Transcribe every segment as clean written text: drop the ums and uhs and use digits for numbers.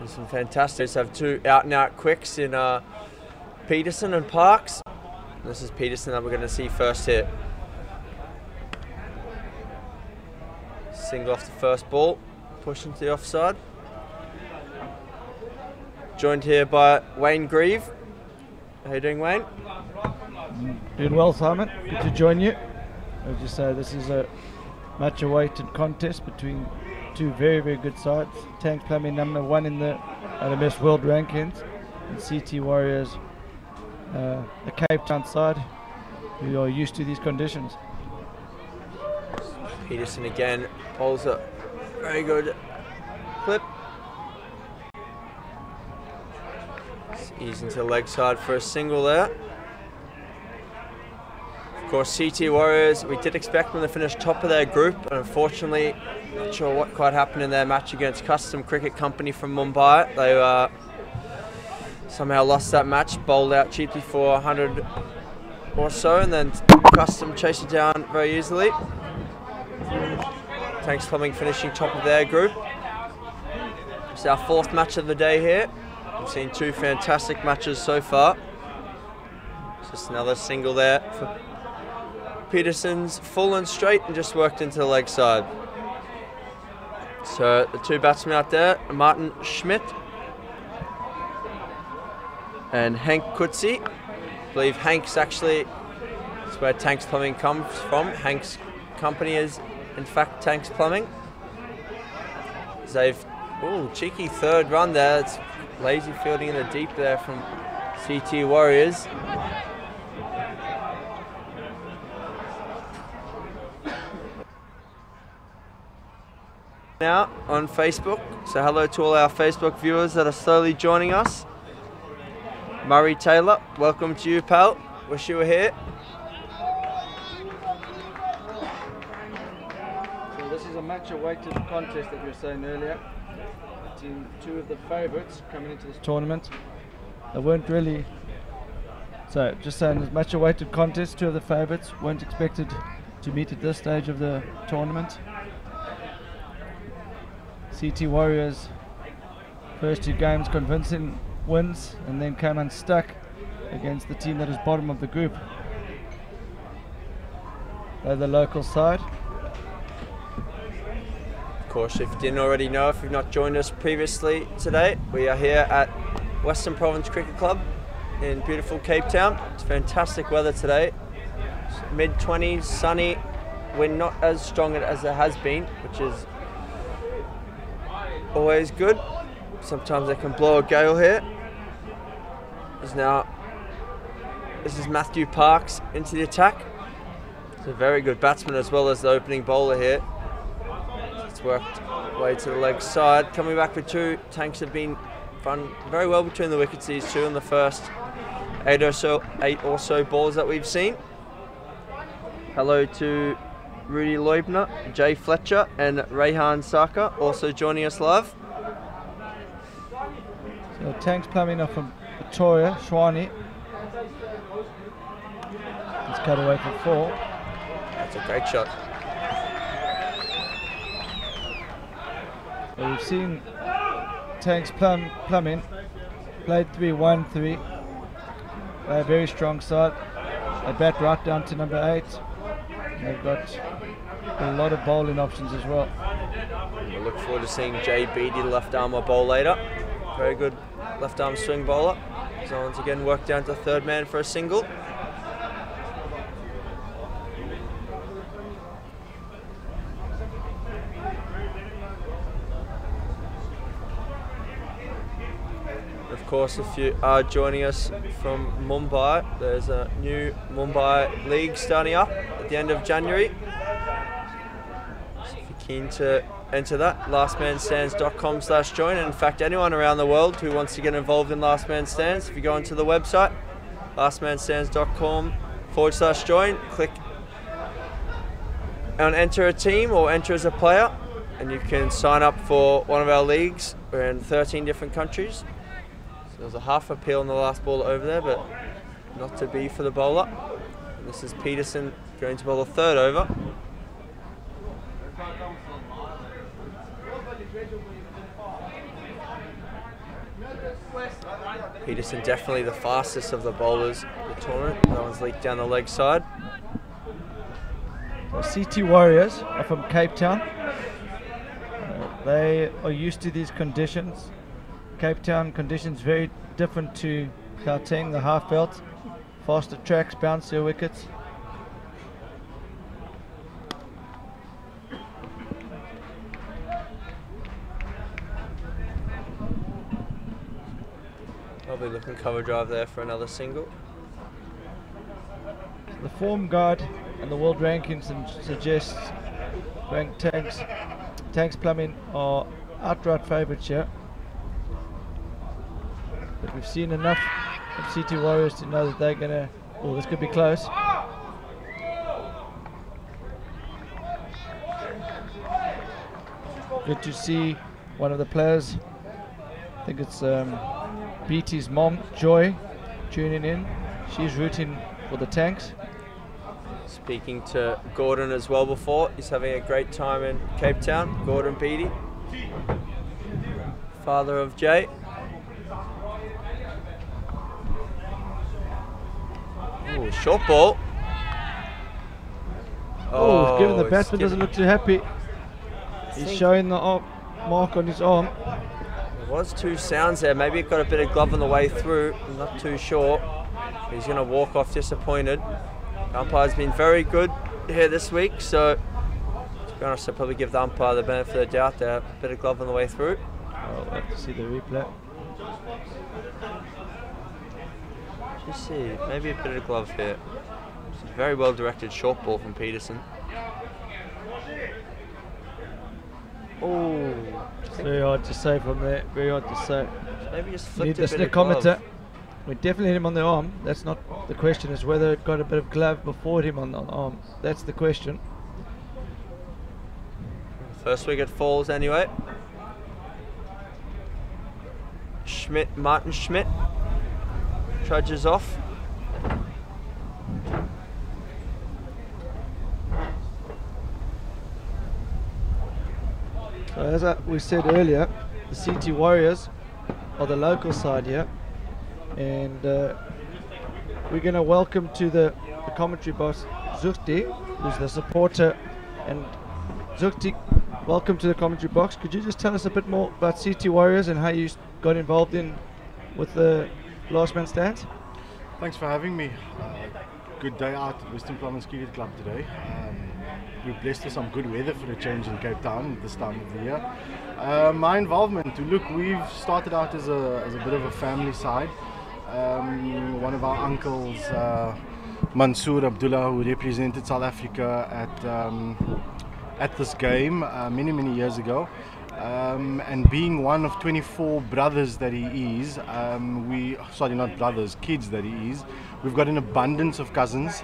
Some fantastic. Have two out-and-out quicks in Peterson and Parks. This is Peterson that we're going to see first hit. Single off the first ball, push into the offside. Joined here by Wayne Grieve. How you doing, Wayne? Doing well, Simon. Good to join you. As you say, this is a much-awaited contest between two very, very good sides. Tanks Plumbing #1 in the LMS World Rankings, and CT Warriors, the Cape Town side, who are used to these conditions. Peterson again bowls a very good clip. Ease into the leg side for a single there. Of course, CT Warriors, we did expect them to finish top of their group, and unfortunately, not sure what quite happened in their match against Custom Cricket Company from Mumbai. They somehow lost that match, bowled out cheaply for 100 or so, and then Custom chased it down very easily. Tanks Plumbing finishing top of their group. It's our fourth match of the day here. We've seen two fantastic matches so far. Just another single there for Peterson's, full and straight, and just worked into the leg side. So the two batsmen out there, Martin Schmidt and Hank Kutzi. I believe Hank's actually, that's where Tanks Plumbing comes from. Hank's company is in fact Tanks Plumbing. They've, cheeky third run there. It's lazy fielding in the deep there from CT Warriors. Now on Facebook, so hello to all our Facebook viewers that are slowly joining us. Murray Taylor, welcome to you, pal. Wish you were here. So this is a much-awaited contest that you were saying earlier, between two of the favourites coming into this tournament. They weren't really, so just saying, this much-awaited contest, two of the favourites weren't expected to meet at this stage of the tournament. CT Warriors, first two games convincing wins, and then came unstuck against the team that is bottom of the group. They're the local side. Of course, if you didn't already know, if you've not joined us previously today, we are here at Western Province Cricket Club in beautiful Cape Town. It's fantastic weather today. Mid-20s, sunny, wind not as strong as it has been, which is always good. Sometimes they can blow a gale here. This is Matthew Parks into the attack. He's a very good batsman as well as the opening bowler here. It's worked way to the leg side. Coming back with two. Tanks have been run very well between the wickets, these two, in the first eight or so balls that we've seen. Hello to Rudy Leubner, Jay Fletcher and Rehan Saka also joining us live. So Tanks Plumbing are from Victoria, Shwani. He's cut away for 4. That's a great shot. So we've seen Tanks Plumbing played 3-1-3. They're a very strong side. They bat right down to number 8. They've got a lot of bowling options as well. We look forward to seeing Jay Beattie, the left armer, bowl later. Very good left arm swing bowler. So once again worked down to third man for a single. Of course, if you are joining us from Mumbai, there's a new Mumbai league starting up at the end of January. So if you're keen to enter that, lastmanstands.com/join. And in fact, anyone around the world who wants to get involved in Last Man Stands, if you go onto the website, lastmanstands.com/join, click on enter a team or enter as a player, and you can sign up for one of our leagues. We're in 13 different countries. There was a half appeal on the last ball over there, but not to be for the bowler. And this is Peterson going to bowl the third over. Peterson definitely the fastest of the bowlers in the tournament. That one's leaked down the leg side. CT Warriors are from Cape Town. They are used to these conditions. Cape Town conditions very different to Gauteng, the half belt. Faster tracks, bouncier wickets. Probably looking cover drive there for another single. The form guide and the world rankings suggests Tanks Plumbing are outright favourites here. But we've seen enough of CT Warriors to know that they're going to... Oh, this could be close. Good to see one of the players, I think it's BT's mom, Joy, tuning in. She's rooting for the Tanks. Speaking to Gordon as well before, he's having a great time in Cape Town. Gordon Beattie, father of Jay. Ooh, short ball. Oh, given the batsman skipping. doesn't look too happy. He's showing the mark on his arm. There was two sounds there. Maybe it got a bit of glove on the way through. I'm not too sure. He's going to walk off disappointed. The umpire's been very good here this week, so to be honest, I'll probably give the umpire the benefit of the doubt there. A bit of glove on the way through. I'll have to see the replay. Just see, maybe a bit of glove here. It's a very well directed short ball from Peterson. Oh, It's very hard to say from there. Very hard to say. maybe just Need flicked the a bit of glove. snickometer. We definitely hit him on the arm. That's not the question. Is whether it got a bit of glove before it hit him on the arm. That's the question. First wicket falls anyway. Martin Schmidt trudges off. So as we said earlier, the CT Warriors are the local side here, and we're going to welcome to the commentary boss Zukti, who's the supporter. And Zukti, welcome to the commentary box. Could you just tell us a bit more about CT Warriors and how you got involved with the Last Man Stands? Thanks for having me. Good day out at Western Province Cricket Club today. We're blessed with some good weather for a change in Cape Town this time of the year. My involvement, we've started out as a bit of a family side. One of our uncles, Mansoor Abdullah, who represented South Africa at this game many years ago. And being one of 24 brothers that he is, kids that he is, we've got an abundance of cousins,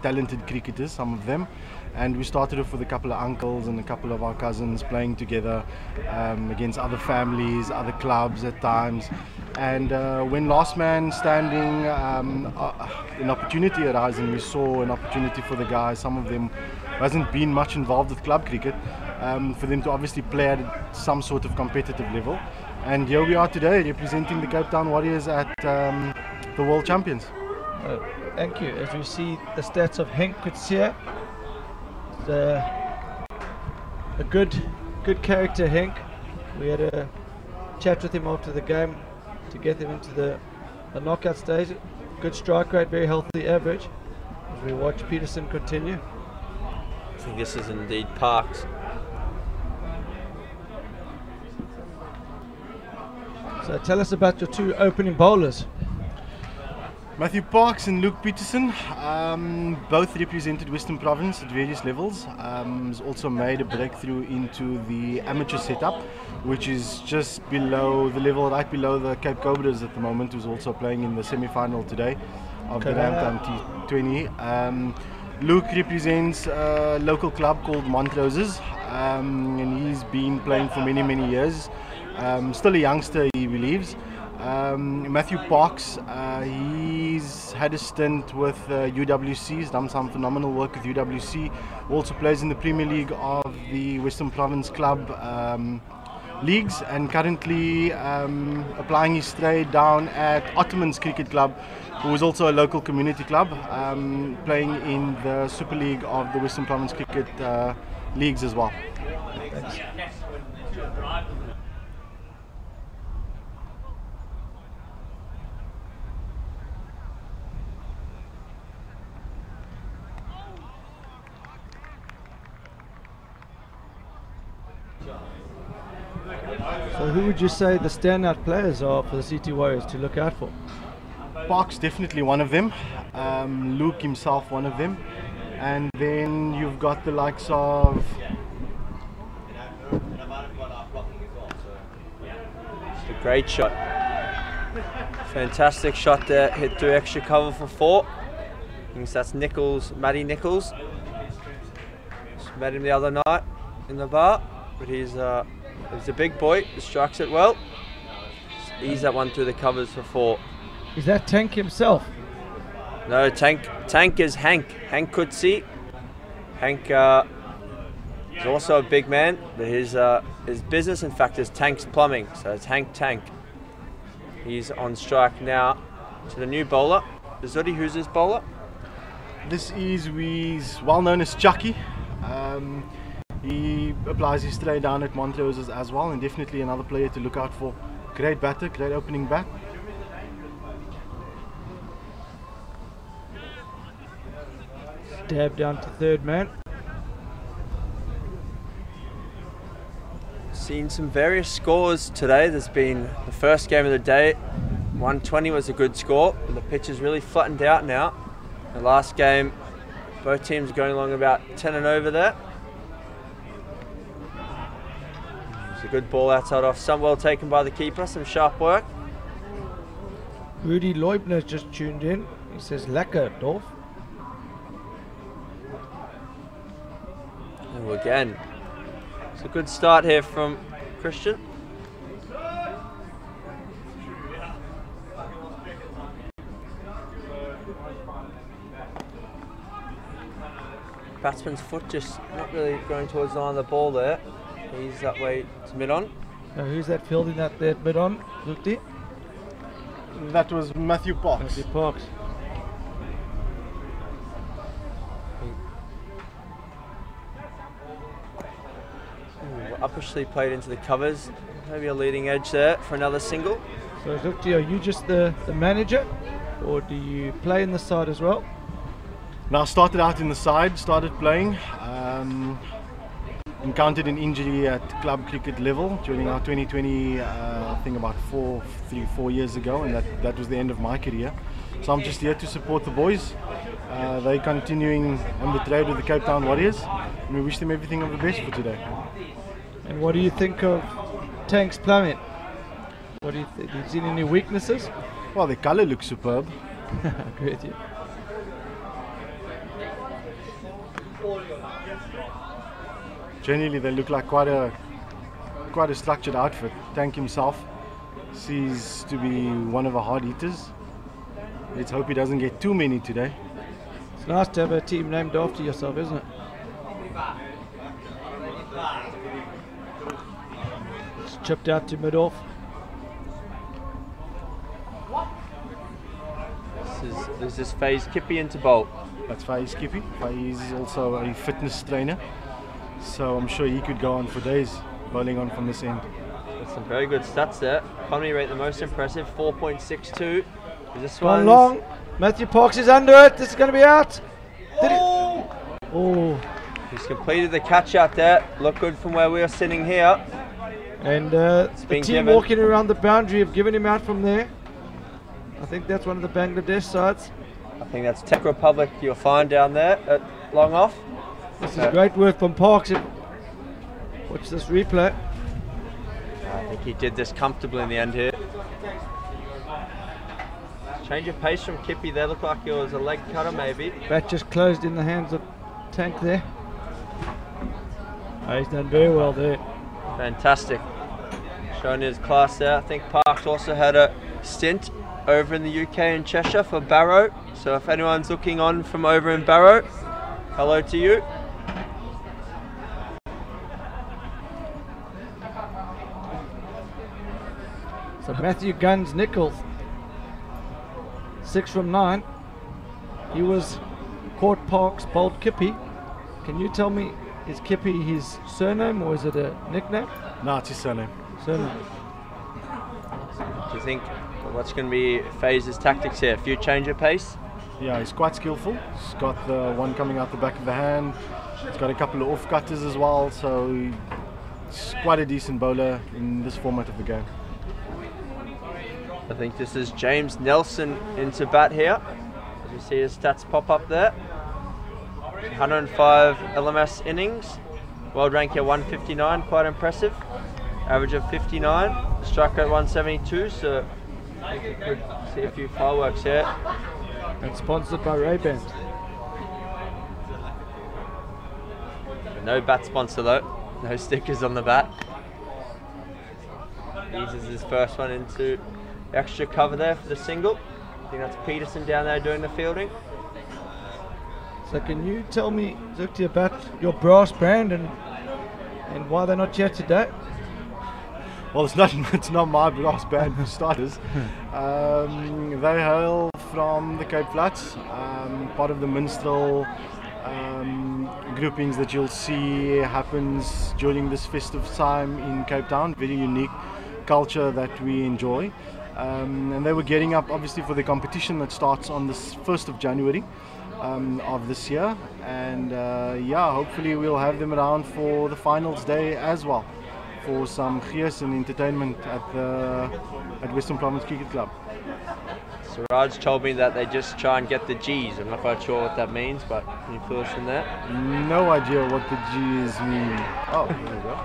talented cricketers, some of them. And we started off with a couple of uncles and a couple of our cousins playing together against other families, other clubs at times. And when Last Man Standing, an opportunity arose, and we saw an opportunity for the guys, some of them hasn't been much involved with club cricket, for them to obviously play at some sort of competitive level. And here we are today representing the Cape Town Warriors at the World Champions. Thank you. As we see the stats of Henk Kutsia, a good character, Henk. We had a chat with him after the game to get him into the knockout stage. Good strike rate, very healthy average. As we watch Peterson continue. I think this is indeed Parks. So tell us about your two opening bowlers. Matthew Parks and Luke Peterson, both represented Western Province at various levels. Has also made a breakthrough into the amateur setup, which is just below the level, right below the Cape Cobras at the moment, who's also playing in the semi-final today of the Ramtown T20. Luke represents a local club called Montroses, and he's been playing for many years. Still a youngster, he believes. Matthew Parks, he's had a stint with UWC, he's done some phenomenal work with UWC, also plays in the Premier League of the Western Province Club, leagues and currently applying his trade down at Ottoman's Cricket Club, who is also a local community club, playing in the Super League of the Western Province Cricket leagues as well. Thanks. So who would you say the standout players are for the CT Warriors to look out for? Park's definitely one of them, Luke himself one of them, and then you've got the likes of It's a great shot. Fantastic shot there, hit through extra cover for 4. I think that's Matty Nichols. Just met him the other night in the bar, but he's a big boy, he strikes it well. Just ease that one through the covers for 4. Is that Tank himself? No, Tank is Hank Kutsi. Hank is also a big man, but his business in fact is Tank's Plumbing, so it's Tank. He's on strike now to the new bowler. Zudi, who's this bowler? This is well known as Chucky. He applies his trade down at Montrose as well, and definitely another player to look out for. Great batter, great opening bat. Dab down to third man. Seen some various scores today. There's been the first game of the day, 120 was a good score, but the pitch is really flattened out now. The last game, both teams going along about 10 and over there. It's a good ball outside off, some well taken by the keeper, some sharp work. Rudy Leubner just tuned in. He says, "Lekker, Dolph." And again, it's a good start here from Christian. Batsman's foot just not really going towards the line of the ball there. He's that way to mid-on. Now who's that fielding that there mid-on, Lukti? That was Matthew Parks. Matthew Parks. Upper sleeve played into the covers. Maybe a leading edge there for another single. So Lukti, are you just the manager, or do you play in the side as well? Now I started out in the side, started playing. Encountered an injury at club cricket level during our 2020, I think about 4 years ago, and that was the end of my career. So I'm just here to support the boys. They're continuing on the trade with the Cape Town Warriors, and we wish them everything of the best for today. And what do you think of Tank's Plumbing? What do you think? Have you seen any weaknesses? Well, the colour looks superb. I agree with you. Generally, they look like quite a structured outfit. Tank himself seems to be one of the hard eaters. Let's hope he doesn't get too many today. It's nice to have a team named after yourself, isn't it? It's chipped out to mid-off. This is Faye's Kippy into bowl. That's Faye's Kippy. Faye is also a fitness trainer, so I'm sure he could go on for days bowling on from this end. That's some very good stats there. Economy rate the most impressive, 4.62. This Gone one's long. Matthew Parks is under it. This is going to be out. Did it? Oh. He's completed the catch out there. Look good from where we are sitting here. And the been team given. walking around the boundary have given him out from there. I think that's one of the Bangladesh sides. I think that's Tech Republic you'll find down there at long off. This is great work from Parks. Watch this replay. I think he did this comfortably in the end here. Change of pace from Kippy there, looked like it was a leg cutter maybe. Bat just closed in the hands of Tank there. Oh, he's done very well there. Fantastic. Showing his class there. I think Parks also had a stint over in the UK in Cheshire for Barrow. So if anyone's looking on from over in Barrow, hello to you. So Matthew Guns Nichols, 6 from 9. He was Court Park's bowled Kippy. Can you tell me, is Kippy his surname or is it a nickname? No, it's his surname. Surname. Do you think what's going to be FaZe's tactics here? A few change of pace? Yeah, he's quite skillful. He's got the one coming out the back of the hand. He's got a couple of off cutters as well, so he's quite a decent bowler in this format of the game. I think this is James Nelson into bat here. As you see his stats pop up there. 105 LMS innings. World rank here 159, quite impressive. Average of 59. Strike rate 172, so I think we could see a few fireworks here. And sponsored by Ray-Ban. No bat sponsor though. No stickers on the bat. Eases his first one into extra cover there for the single. I think that's Peterson down there doing the fielding. So can you tell me, Zukti, about your brass band and why they're not here today? Well, it's not my brass band for starters. They hail from the Cape Flats, part of the minstrel groupings that you'll see happens during this festive time in Cape Town. Very unique culture that we enjoy. And they were getting up obviously for the competition that starts on the 1st of January of this year. And yeah, hopefully we'll have them around for the finals day as well, for some gees and entertainment at Western Province Cricket Club. Siraj told me that they just try and get the G's. I'm not quite sure what that means, but can you fill us in there? No idea what the G's mean. Oh, there we go.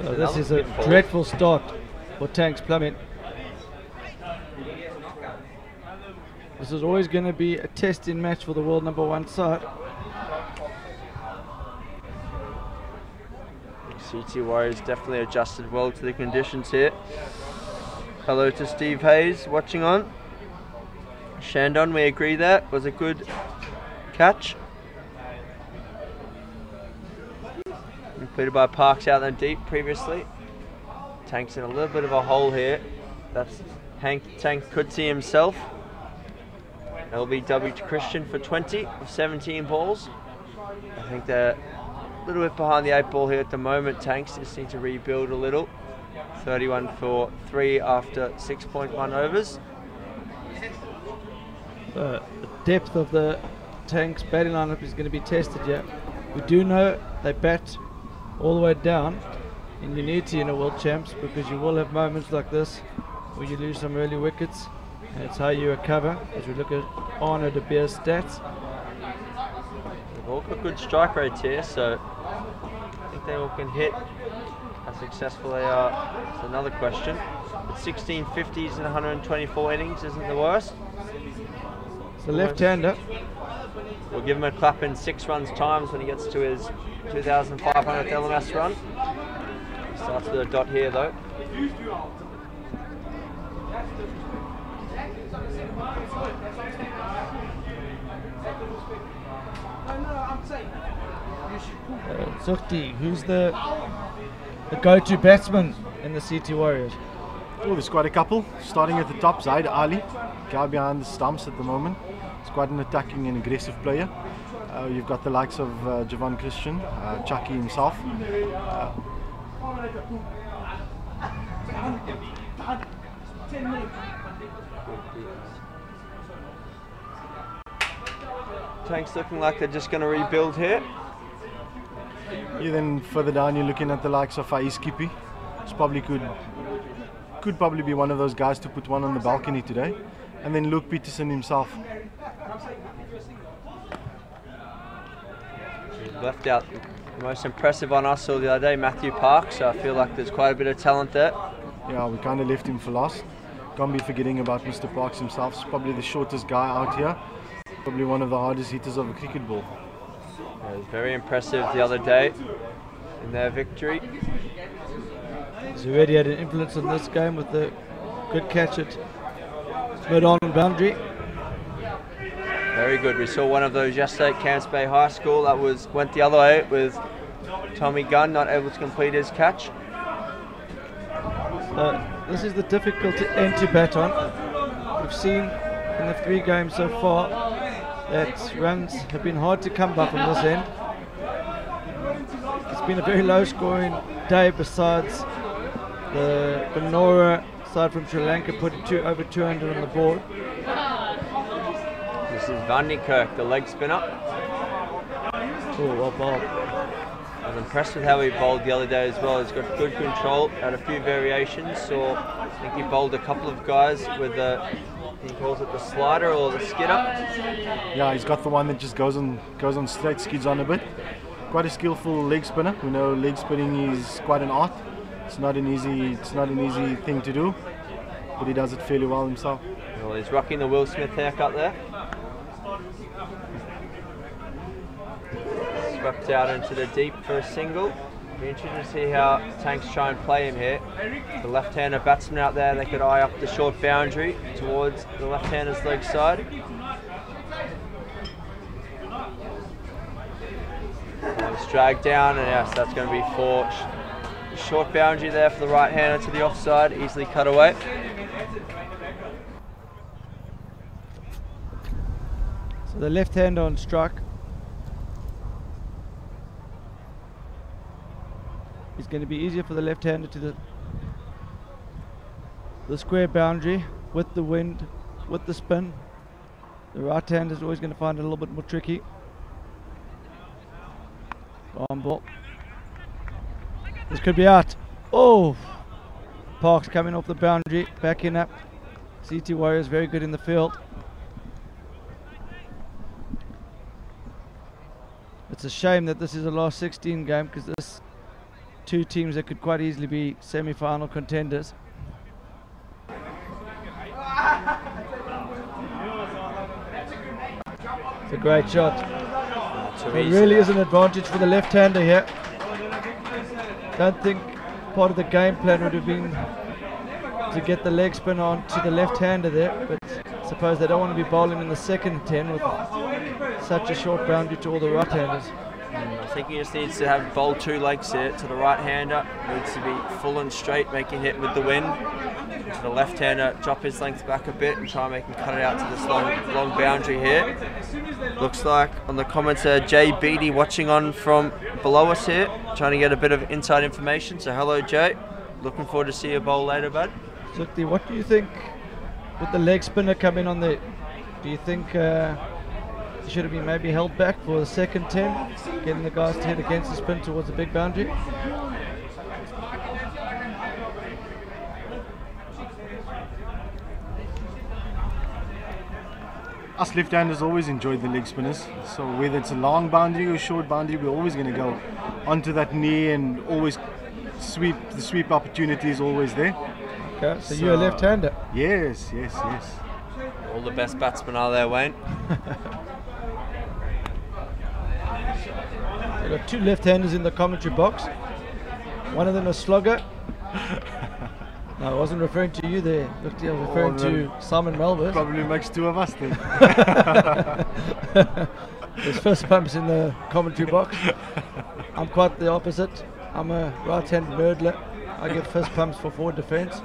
So this is a dreadful start for Tanks Plumbing. This is always going to be a testing match for the world #1 side. CT Warriors definitely adjusted well to the conditions here. Hello to Steve Hayes watching on. Shandon, we agree that was a good catch. Completed by Parks out there deep previously. Tank's in a little bit of a hole here. That's Tank could see himself. LBW to Christian for 20 of 17 balls. I think they're a little bit behind the 8 ball here at the moment. Tanks just need to rebuild a little. 31 for 3 after 6.1 overs. The depth of the Tanks batting lineup is going to be tested here. We do know they bat all the way down, and you need to in a World Champs, because you will have moments like this where you lose some early wickets, and it's how you recover. As we look at Arno de Beer's stats, They've all got good strike rates here, so I think they all can hit. How successful they are, it's another question. But 16 50s in 124 innings isn't the worst. it's a left-hander. We'll give him a clap in 6 runs times when he gets to his 2,500th LMS run. Starts with a dot here though. Zukti, who's the go-to batsman in the CT Warriors? Oh, there's quite a couple. Starting at the top, Zaid Ali, guy behind the stumps at the moment. He's quite an attacking and aggressive player. You've got the likes of Javon Christian, Chucky himself. Tanks looking like they're just going to rebuild here. You then further down, you're looking at the likes of Faiz Kippy. He's probably could probably be one of those guys to put one on the balcony today. And then Luke Peterson himself. He's left out the most impressive on us all the other day, Matthew Parks. So I feel like there's quite a bit of talent there. Yeah, we kind of left him for last. Can't be forgetting about Mr. Parks himself. He's probably the shortest guy out here. Probably one of the hardest hitters of a cricket ball. Yeah, it was very impressive the other day in their victory. He's already had an influence on this game with the good catch at mid-on boundary. Very good. We saw one of those yesterday at Camps Bay High School. That went the other way with Tommy Gunn not able to complete his catch. this is the difficult end to bat on. We've seen in the 3 games so far that runs have been hard to come by from this end. It's been a very low scoring day, besides the Benora side from Sri Lanka putting over 200 on the board. This is Van Niekerk, the leg spinner. Oh, well bowled. I was impressed with how he bowled the other day as well. He's got good control, had a few variations. So I think he bowled a couple of guys with he calls it the slider or the skidder. Yeah, he's got the one that just goes on straight, skids on a bit. Quite a skillful leg spinner. We know leg spinning is quite an art. It's not an easy thing to do, but he does it fairly well himself. Well, he's rocking the Will Smith haircut there. Swept out into the deep for a single. Be interested to see how Tanks try and play him here. The left-hander batsman out there, they could eye up the short boundary towards the left-hander's leg side. It's dragged down, and yes, that's going to be 4. Short boundary there for the right-hander to the offside, easily cut away. So the left-hander on strike. It's going to be easier for the left-hander to the square boundary with the wind, with the spin. The right-hander is always going to find it a little bit more tricky. On ball. This could be out. Oh! Parks coming off the boundary, backing up. CT Warriors very good in the field. It's a shame that this is a last 16 game, because this 2 teams that could quite easily be semi-final contenders. It's a great shot. It really is an advantage for the left-hander here. Don't think part of the game plan would have been to get the leg spin on to the left-hander there, but I suppose they don't want to be bowling in the second 10 with such a short boundary to all the right-handers. I think he just needs to have bowl 2 legs here. To the right-hander, needs to be full and straight, making hit with the wind. To the left-hander, drop his length back a bit and try and make him cut it out to this long boundary here. Looks like on the comments there, Jay Beattie watching on from below us here, trying to get a bit of inside information. So hello, Jay. Looking forward to see your bowl later, bud. Sukti, what do you think with the leg spinner coming on there? Do you think he should have been maybe held back for the second 10, getting the guys to hit against the spin towards the big boundary? Us left-handers always enjoyed the leg spinners, so whether it's a long boundary or short boundary, we're always going to go onto that knee and always sweep. The sweep opportunity is always there. Okay, so you're a left-hander? Yes. All the best batsmen are there, Wayne. They've got 2 left-handers in the commentary box. One of them a slogger. No, I wasn't referring to you there. Look, I was referring to Simon Melvers. Probably makes 2 of us then. There's fist bumps in the commentary box. I'm quite the opposite. I'm a right-hand nerdler. I get fist pumps for forward defence.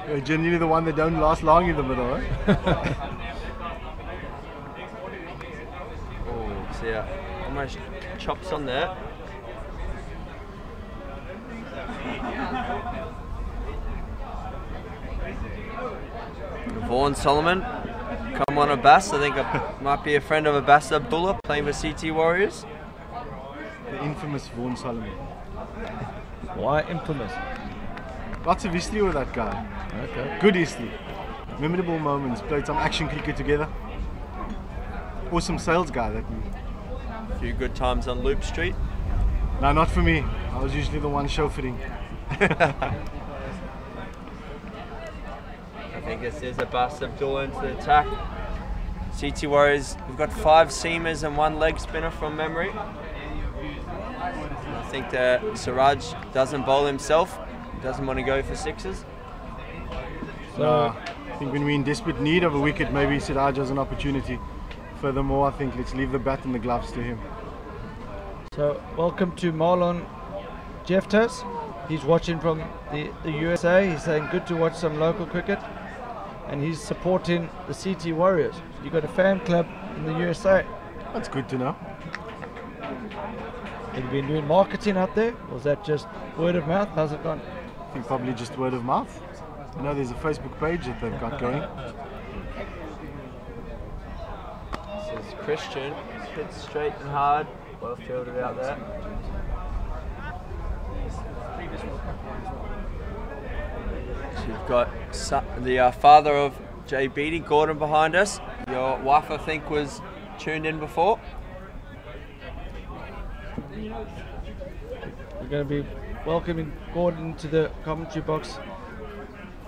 You're generally the one that don't last long in the middle, huh? Oh, see ya. Almost chops on there. Vaughan Solomon, come on Abbas. I think might be a friend of Abbas Abdullah playing for CT Warriors. The infamous Vaughan Solomon. Why infamous? Lots of history with that guy. Okay. Good history. Memorable moments. Played some action cricket together. Awesome sales guy that we. A few good times on Loop Street. No, not for me. I was usually the one chauffeuring. I think this is Abbas Abdullah into the attack. CT Warriors, we've got 5 seamers and 1 leg spinner from memory. I think that Siraj doesn't bowl himself. He doesn't want to go for 6s. So I think when we're in desperate need of a wicket, maybe Siraj has an opportunity. Furthermore, I think let's leave the bat and the gloves to him. So welcome to Marlon Jeftas. He's watching from the USA. He's saying good to watch some local cricket, and he's supporting the CT Warriors. You've got a fan club in the USA. That's good to know. Have you been doing marketing out there, or is that just word of mouth? How's it gone? I think probably just word of mouth. I know there's a Facebook page that they've got going. This is Christian. Hits straight and hard. Well fielded out there. So you've got the father of Jay Beattie, Gordon, behind us. Your wife, I think, was tuned in before. We're going to be welcoming Gordon to the commentary box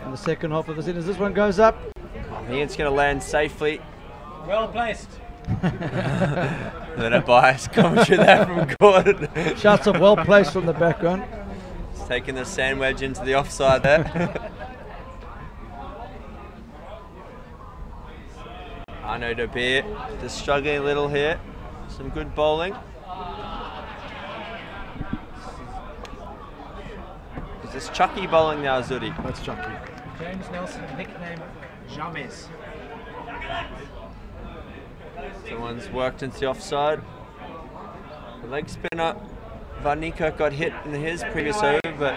in the second half of the scene. As this one goes up, I think it's going to land safely. Well placed. Then a biased commentary there from Gordon. shots of well placed from the background. He's taking the sand wedge into the offside there. Arno de Beer just struggling a little here. Some good bowling. Is this Chucky bowling now, Zudi? That's Chucky. James Nelson, nickname James. Someone's worked into the offside. The leg spinner, Van Niekerk got hit in his previous over, but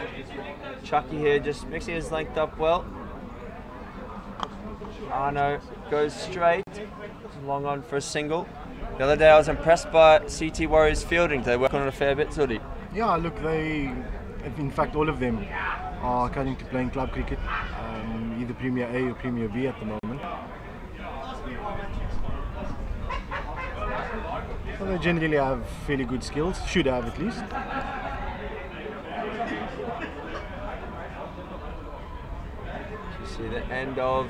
Chucky here just mixing his length up well. Arno goes straight, long on for a single. The other day I was impressed by CT Warriors fielding. They work on it a fair bit, Zudi. Yeah, look, in fact, all of them are currently playing club cricket, either Premier A or Premier B at the moment. So they generally have fairly good skills, should have at least. You see the end of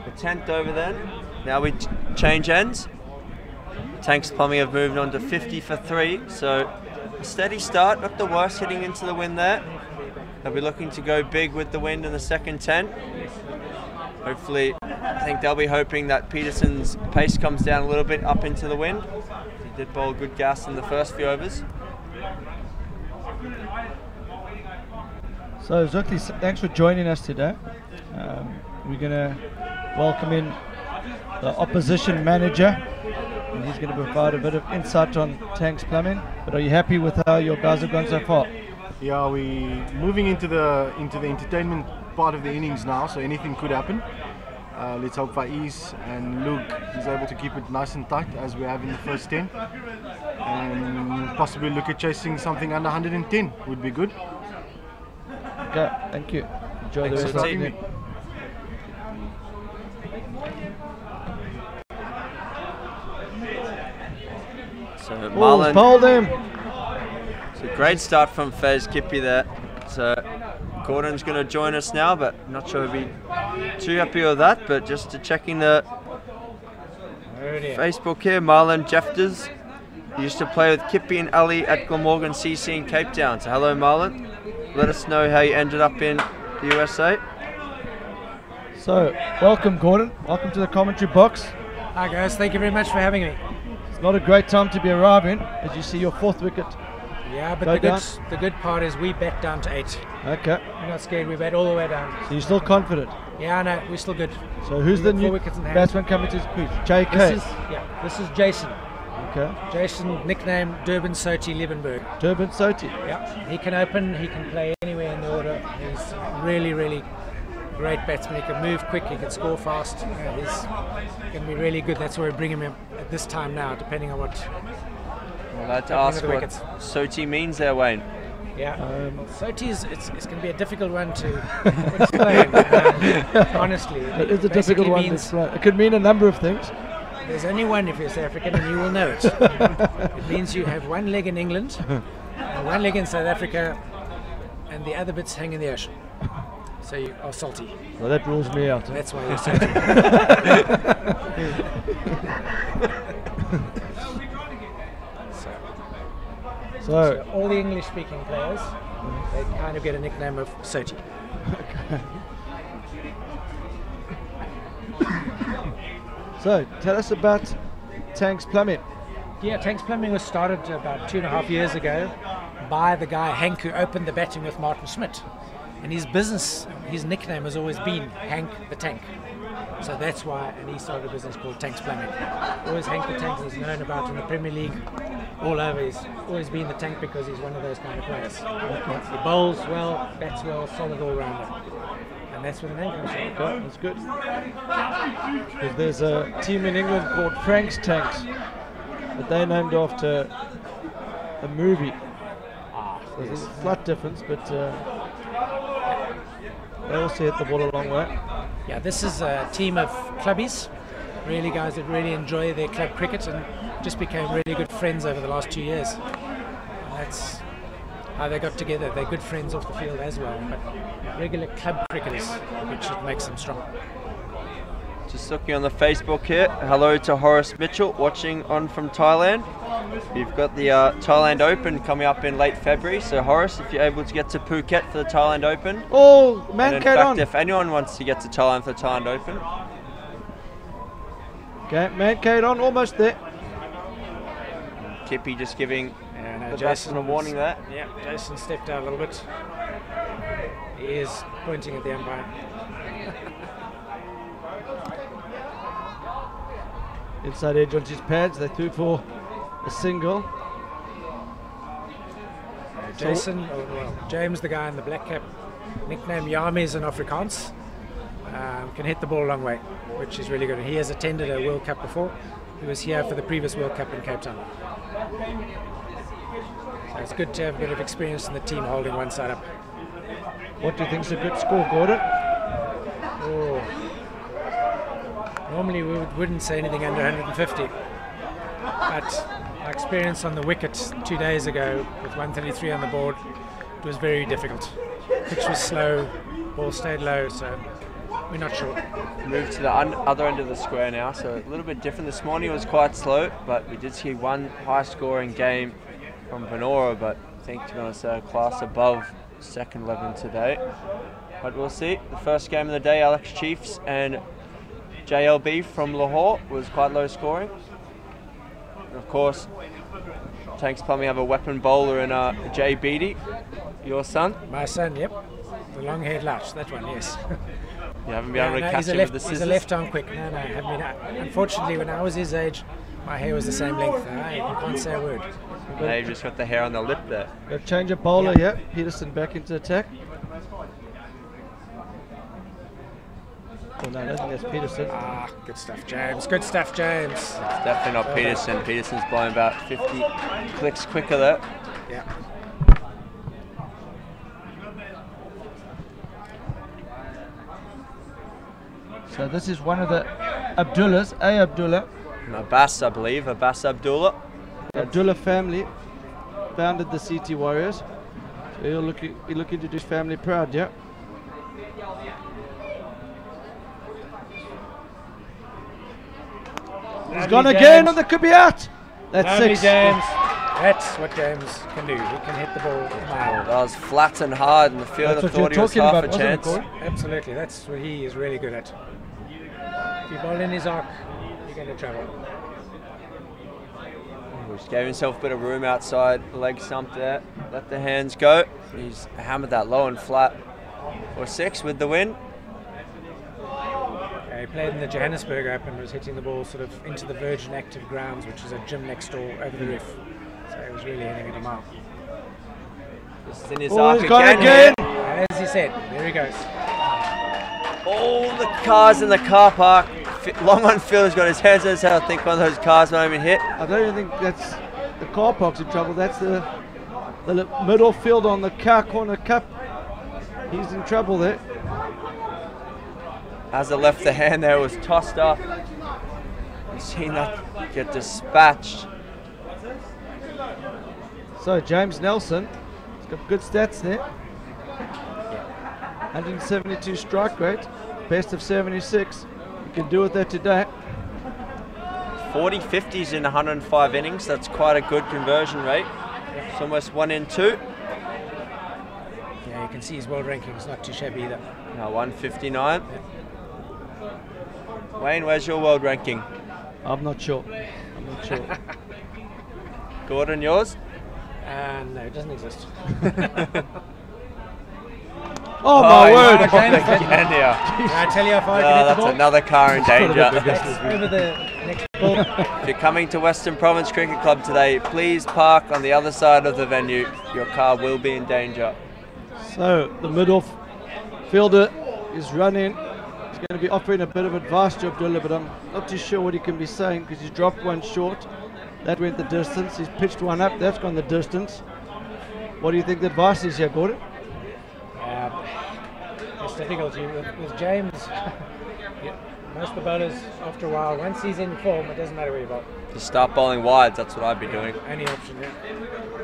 the 10th over then. Now we change ends. Tanks Plumbing have moved on to 50 for 3, so a steady start, not the worst hitting into the wind there. They'll be looking to go big with the wind in the second 10. Hopefully, I think they'll be hoping that Peterson's pace comes down a little bit up into the wind. He did bowl good gas in the first few overs. So Zuki, thanks for joining us today. We're going to welcome in the opposition manager, and he's going to provide a bit of insight on Tanks Plumbing. But are you happy with how your guys have gone so far? Yeah, we're moving into the entertainment part of the innings now, so anything could happen. Let's hope Faiz and Luke is able to keep it nice and tight as we have in the first 10, and possibly look at chasing something under 110 would be good. Okay, thank you. Enjoy the Thanks rest for of the the evening. So Ball's Marlon, bowled him. it's a great start from Fez Kippy there. So Gordon's going to join us now, but not sure he'll be too happy with that. But just to checking the Facebook here, Marlon Jefters. He used to play with Kippy and Ali at Glamorgan CC in Cape Town. So hello Marlon. Let us know how you ended up in the USA. So, welcome Gordon. Welcome to the commentary box. Hi guys, thank you very much for having me. It's not a great time to be arriving as you see your 4th wicket. Yeah, but Go the good part is we bat down to 8. Okay. We're not scared, we bat all the way down. So you're still confident. Yeah, no, we're still good. So who's We the got new 4 wickets in hand. batsman coming to his crease? JK. This is Jason. Okay. Jason, nickname Durban Soti Liebenberg. Durban Soti. Yeah, he can open, he can play anywhere in the order. He's really, really great batsman. He can move quick, he can score fast. Yeah, he's going to be really good. That's why we bring him in at this time now, depending on what. I'd like to One of ask the what wickets. Soti means there, Wayne. Yeah, Soti's it's going to be a difficult one to explain. Honestly, It is a basically difficult one to means explain. It could mean a number of things. there's only one if you're South African, and you will know it. It means you have one leg in England, and one leg in South Africa, and the other bits hang in the ocean. So you are salty. Well, that rules me out. That's why you're salty. So, All the English-speaking players, they kind of get a nickname of Soti. so tell us about Tanks Plumbing. Yeah, Tanks Plumbing was started about 2.5 years ago by the guy Hank who opened the batting with Martin Schmidt. And his nickname has always been Hank the Tank. So that's why, and he started a business called Tanks Plumbing. Always Hank the Tank, he's known about in the Premier League all over. He's always been the tank because he's one of those kind of players. He bowls well, bats well, solid all-rounder. And that's where the name comes from. Okay, that's good. Because there's a team in England called Frank's Tanks, but they named after a movie. So there's a slight difference, but they also hit the ball a long way. Yeah, this is a team of clubbies, really guys that really enjoy their club cricket and just became really good friends over the last 2 years. And that's how they got together. They're good friends off the field as well, but regular club cricketers, which makes them strong. Just looking on the Facebook here, hello to Horace Mitchell watching on from Thailand. We've got the Thailand Open coming up in late February, so Horace, if you're able to get to Phuket for the Thailand Open. Oh, man, and in fact, if anyone wants to get to Thailand for the Thailand Open. Okay, man-cade on, almost there. Kippy just giving the Jason batsman a warning there. Yeah, Jason stepped out a little bit. He is pointing at the umpire. Inside edge onto his pads, they threw for a single. Jason, James, the guy in the black cap, nicknamed Yamis in Afrikaans, can hit the ball a long way, which is really good. He has attended a World Cup before. He was here for the previous World Cup in Cape Town. So it's good to have a bit of experience in the team holding one side up. What do you think is a good score, Gordon? Oh. Normally we wouldn't say anything under 150, but our experience on the wicket 2 days ago with 133 on the board, it was very difficult. Pitch was slow, ball stayed low, so we're not sure. Move to the other end of the square now, so a little bit different. This morning it was quite slow, but we did see one high-scoring game from Venora, but I think, to be honest, a class above second 11 today. But we'll see. The first game of the day, Alex Chiefs and JLB from Lahore, was quite low scoring. And of course, Tanks Plumbing have a weapon bowler in Jay Beattie, your son. My son, yep. The long-haired louch, that one, yes. You haven't been able to catch him with the scissors? He's a left-arm quick. No, I haven't been. Unfortunately, when I was his age, my hair was the same length. I can't say a word. Now you've just got the hair on the lip there. Got to change a bowler here. Peterson back into attack. Oh no, I don't think that's Peterson. Ah, good stuff, James. Good stuff, James. It's definitely not Peterson. Peterson's blowing about 50 clicks quicker there. Yeah. So this is one of the Abdullahs, Abdullah. Abbas, I believe, Abbas Abdullah. Abdullah family founded the CT Warriors. So you're looking to do his family proud, yeah? He's gone again, and that could be out. That's Lovely, 6. James. That's what James can do. He can hit the ball a mile. That was flat and hard, and the fielder That's what thought he you're was talking half about, a chance. wasn't it, Absolutely. That's what he is really good at. If you bowl in his arc, you're going to trouble. He just gave himself a bit of room outside, leg stump there. Let the hands go. He's hammered that low and flat. For 6 with the win. He played in the Johannesburg Open, was hitting the ball sort of into the Virgin Active Grounds, which is a gym next door over the roof. So he was really hitting it a mile. This is in his Oh, arc he's gone again. As he said, there he goes. All the cars in the car park. Long on Phil's got his hands on his head. I think one of those cars won't even hit. I don't even think that's the car park's in trouble. That's the middle field on the car corner cup. He's in trouble there. As it left the hand there, it was tossed up. You've seen that get dispatched. So James Nelson, he's got good stats there. 172 strike rate, best of 76. You can do with that today. 40 50s in 105 innings. That's quite a good conversion rate. It's almost 1 in 2. Yeah, you can see his world ranking is not too shabby either. Now 159. Wayne, where's your world ranking? I'm not sure. Gordon, yours? No, it doesn't exist. Oh my word! Again, yeah. Can I tell you how far I can hit the That's ball? another car in danger. That's over the next ball. If you're coming to Western Province Cricket Club today, please park on the other side of the venue. Your car will be in danger. So the mid-off fielder is running. He's going to be offering a bit of advice to Abdullah, but I'm not too sure what he can be saying because he's dropped one short. That went the distance. He's pitched one up. That's gone the distance. What do you think the advice is here, Gordon? It's difficult with James. Most of the bowlers, after a while, once he's in form, it doesn't matter where you bowl. Just start bowling wides, that's what I'd be doing. Any option, yeah.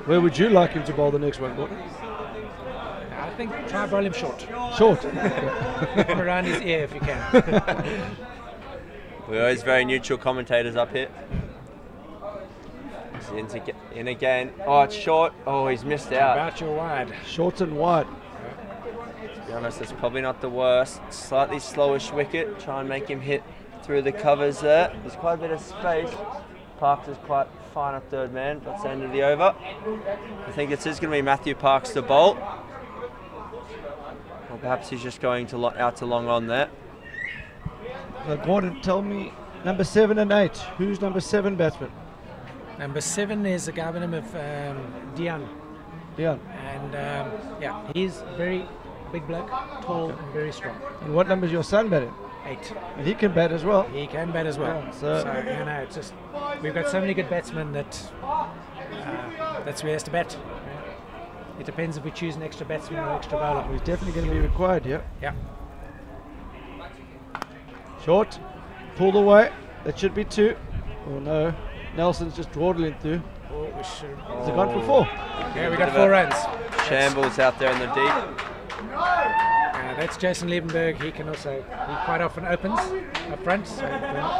Where would you like him to bowl the next one, Gordon? I think try bowl him short. Short. Come around his ear if you can. We're always very neutral commentators up here. He's in again. Oh, it's short. Oh, he's missed out. About your wide. Short and wide. To be honest, it's probably not the worst. Slightly slowish wicket. Try and make him hit through the covers there. There's quite a bit of space. Parks is quite fine at third man. That's the end of the over. I think it is going to be Matthew Parks to bowl. Or perhaps he's just going to out to long on there. So Gordon, tell me number 7 and 8. Who's number 7 batsman? Number 7 is a guy by the name of Dian. Dian. And yeah, he's very big bloke, tall and very strong. And what number is your son batting? 8. And he can bat as well. He can bat as well. Yeah, so you know, it's just we've got so many good batsmen that that's where he has to bat. It depends if we choose an extra batsman or an extra bowler. He's definitely going to be required, yeah. Yeah. Short, pulled away. That should be 2. Oh no, Nelson's just dawdling through. Oh, we should. Has it gone for 4? Yeah, we got 4 runs. Shambles out there in the deep. That's Jason Liebenberg. He can also, he quite often opens up front, so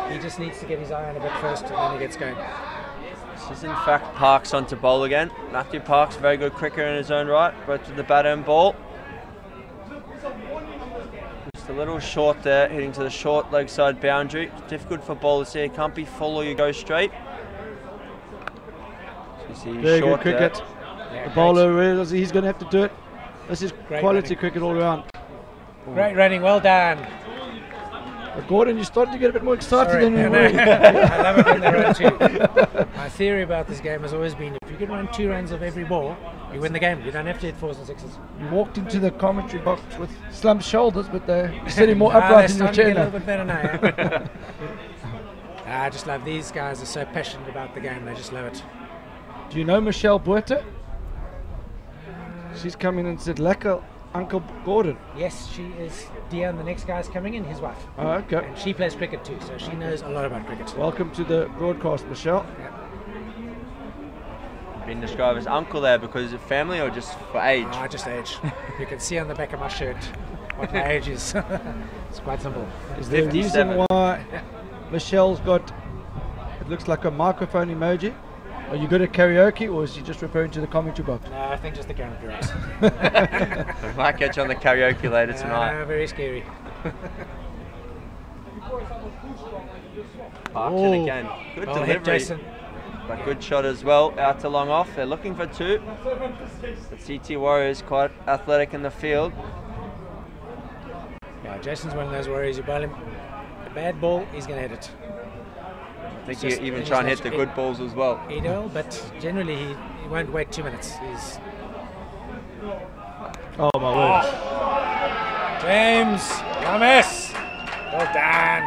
he just needs to get his eye on a bit first and then he gets going. This is in fact Parks on to bowl again. Matthew Parks, very good cricketer in his own right, both with the bat and ball. Just a little short there, hitting to the short leg side boundary. It's difficult for bowlers here, can't be full or you go straight. So you see Very short good cricket. Yeah, The great. bowler realizes he's going to have to do it. This is Great quality running. cricket all around. Great running, well done. But Gordon, you're starting to get a bit more excited Sorry. than you were. I love it when they run 2. My theory about this game has always been if you can run 2 runs of every ball, you win the game. You don't have to hit 4s and 6s. You walked into the commentary box with slumped shoulders, but they're sitting more upright in your chair A now. little bit better now. Yeah? I just love these guys are so passionate about the game. They just love it. Do you know Michelle Buerta? She's come in and said, "Lekker, Uncle Gordon." Yes, she is. Dion, the next guy's coming in, his wife. Oh, okay. And she plays cricket too, so she knows a lot about cricket. Welcome to the broadcast, Michelle. Been described as uncle there because of family or just for age? Just age. You can see on the back of my shirt what my age is. It's quite simple. Is there a reason 57. why Michelle's got, it looks like a microphone emoji? Are you good at karaoke, or is she just referring to the commentary box? No, I think just the camera right. We might catch you on the karaoke later tonight. Very scary. Parks in again. Good Well hit, delivery. Jason. But good shot as well, out to long off. They're looking for 2. The CT Warriors quite athletic in the field. Yeah, Jason's one of those warriors. You bowl him a bad ball, he's going to hit it. I think Just- you even he's try and not- hit the good balls as well. He will, but generally he won't wait 2 minutes. He's Oh my word. James, Yamis, well done.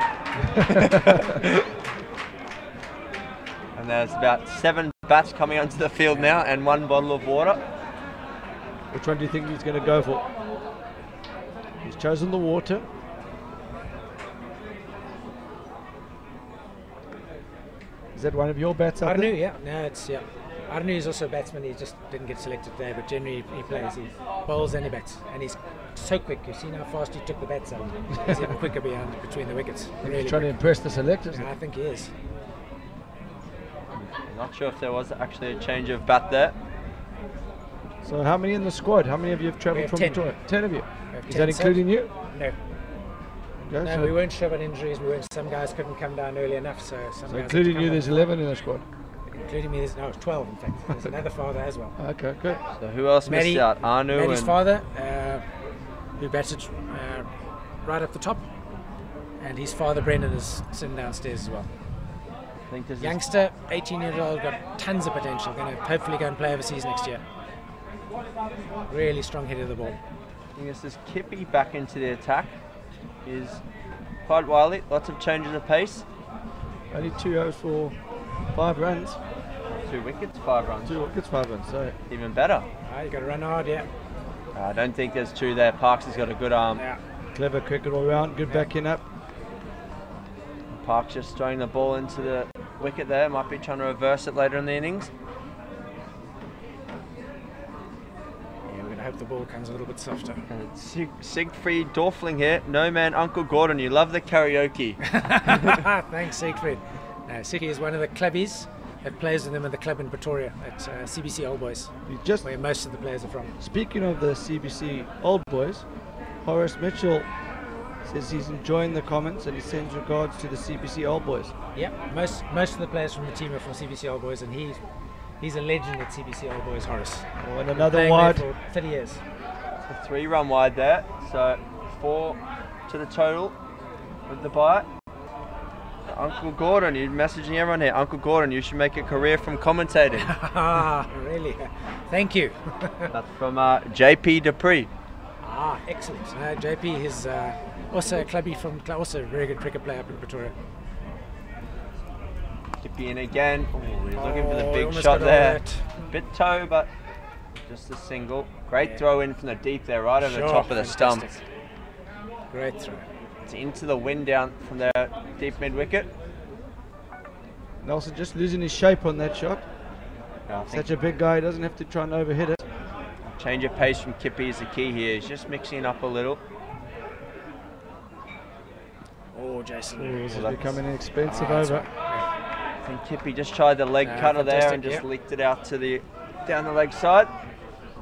And there's about 7 bats coming onto the field now and 1 bottle of water. Which one do you think he's going to go for? He's chosen the water. Is that one of your bats up Arnu, there? yeah. No, it's, yeah. Arnu is also a batsman. He just didn't get selected today, but generally he plays. He bowls and he bats. And he's so quick. You've seen how fast he took the bats out. He's even quicker behind between the wickets. Really He's trying to quick. impress the selectors. I think he is. Not sure if there was actually a change of bat there. So how many in the squad? How many of you have We travelled have from 10. Victoria? 10 of you. We have Is 10 that including you? No. Okay, No, so, we weren't sure about injuries. Some guys couldn't come down early enough, so some so guys including had to you, come there's 11 in the squad. on. including me, there's 12 in fact. There's another father as well. Okay, good. So who else missed out? Anu Maddie's and father, who batted right up the top, and his father Brendan is sitting downstairs as well. I think this is Youngster, 18-year-old, got tons of potential. Going to hopefully go and play overseas next year. Really strong head of the ball. I think this is Kippy back into the attack. Is quite wily, lots of changes of pace. Only 2 overs for 5 runs. 2 wickets, 5 runs. 2 wickets, 5 runs. So Even better. You got to run hard, yeah. I don't think there's 2 there. Parks has got a good arm. Yeah. clever cricket all round. Good backing up. Parks just throwing the ball into the wicket there. Might be trying to reverse it later in the innings. Yeah, we're going to hope the ball comes a little bit softer. Siegfried Dorfling here. No man, Uncle Gordon. You love the karaoke. Thanks, Siegfried. Siki is one of the clubbies that plays with them in the club in Pretoria at CBC Old Boys, where most of the players are from. Speaking of the CBC Old Boys, Horace Mitchell says he's enjoying the comments and he sends regards to the CBC Old Boys. Yep, most of the players from the team are from CBC Old Boys, and he's a legend at CBC Old Boys, Horace. Oh, and another wide. For 30 years. It's a 3-run wide there, so 4 to the total with the bite. Uncle Gordon, you're messaging everyone here. Uncle Gordon, you should make a career from commentating. Really? Thank you. That's from JP Dupree. Excellent. JP is also a clubbie also a very good cricket player up in Pretoria. Kippy in again. Ooh, he's looking for the big almost shot got there. all that. Bit toe, but just a single. Great throw in from the deep there, right over the top of the Fantastic. stump. Great throw. It's into the wind down from their deep mid wicket. Nelson just losing his shape on that shot. I think Such a big guy, he doesn't have to try and overhit it. change of pace from Kippy is the key here. He's just mixing it up a little. Oh, Jason. This is becoming an expensive over. I think Kippy just tried the leg cutter there and just leaked it out to down the leg side.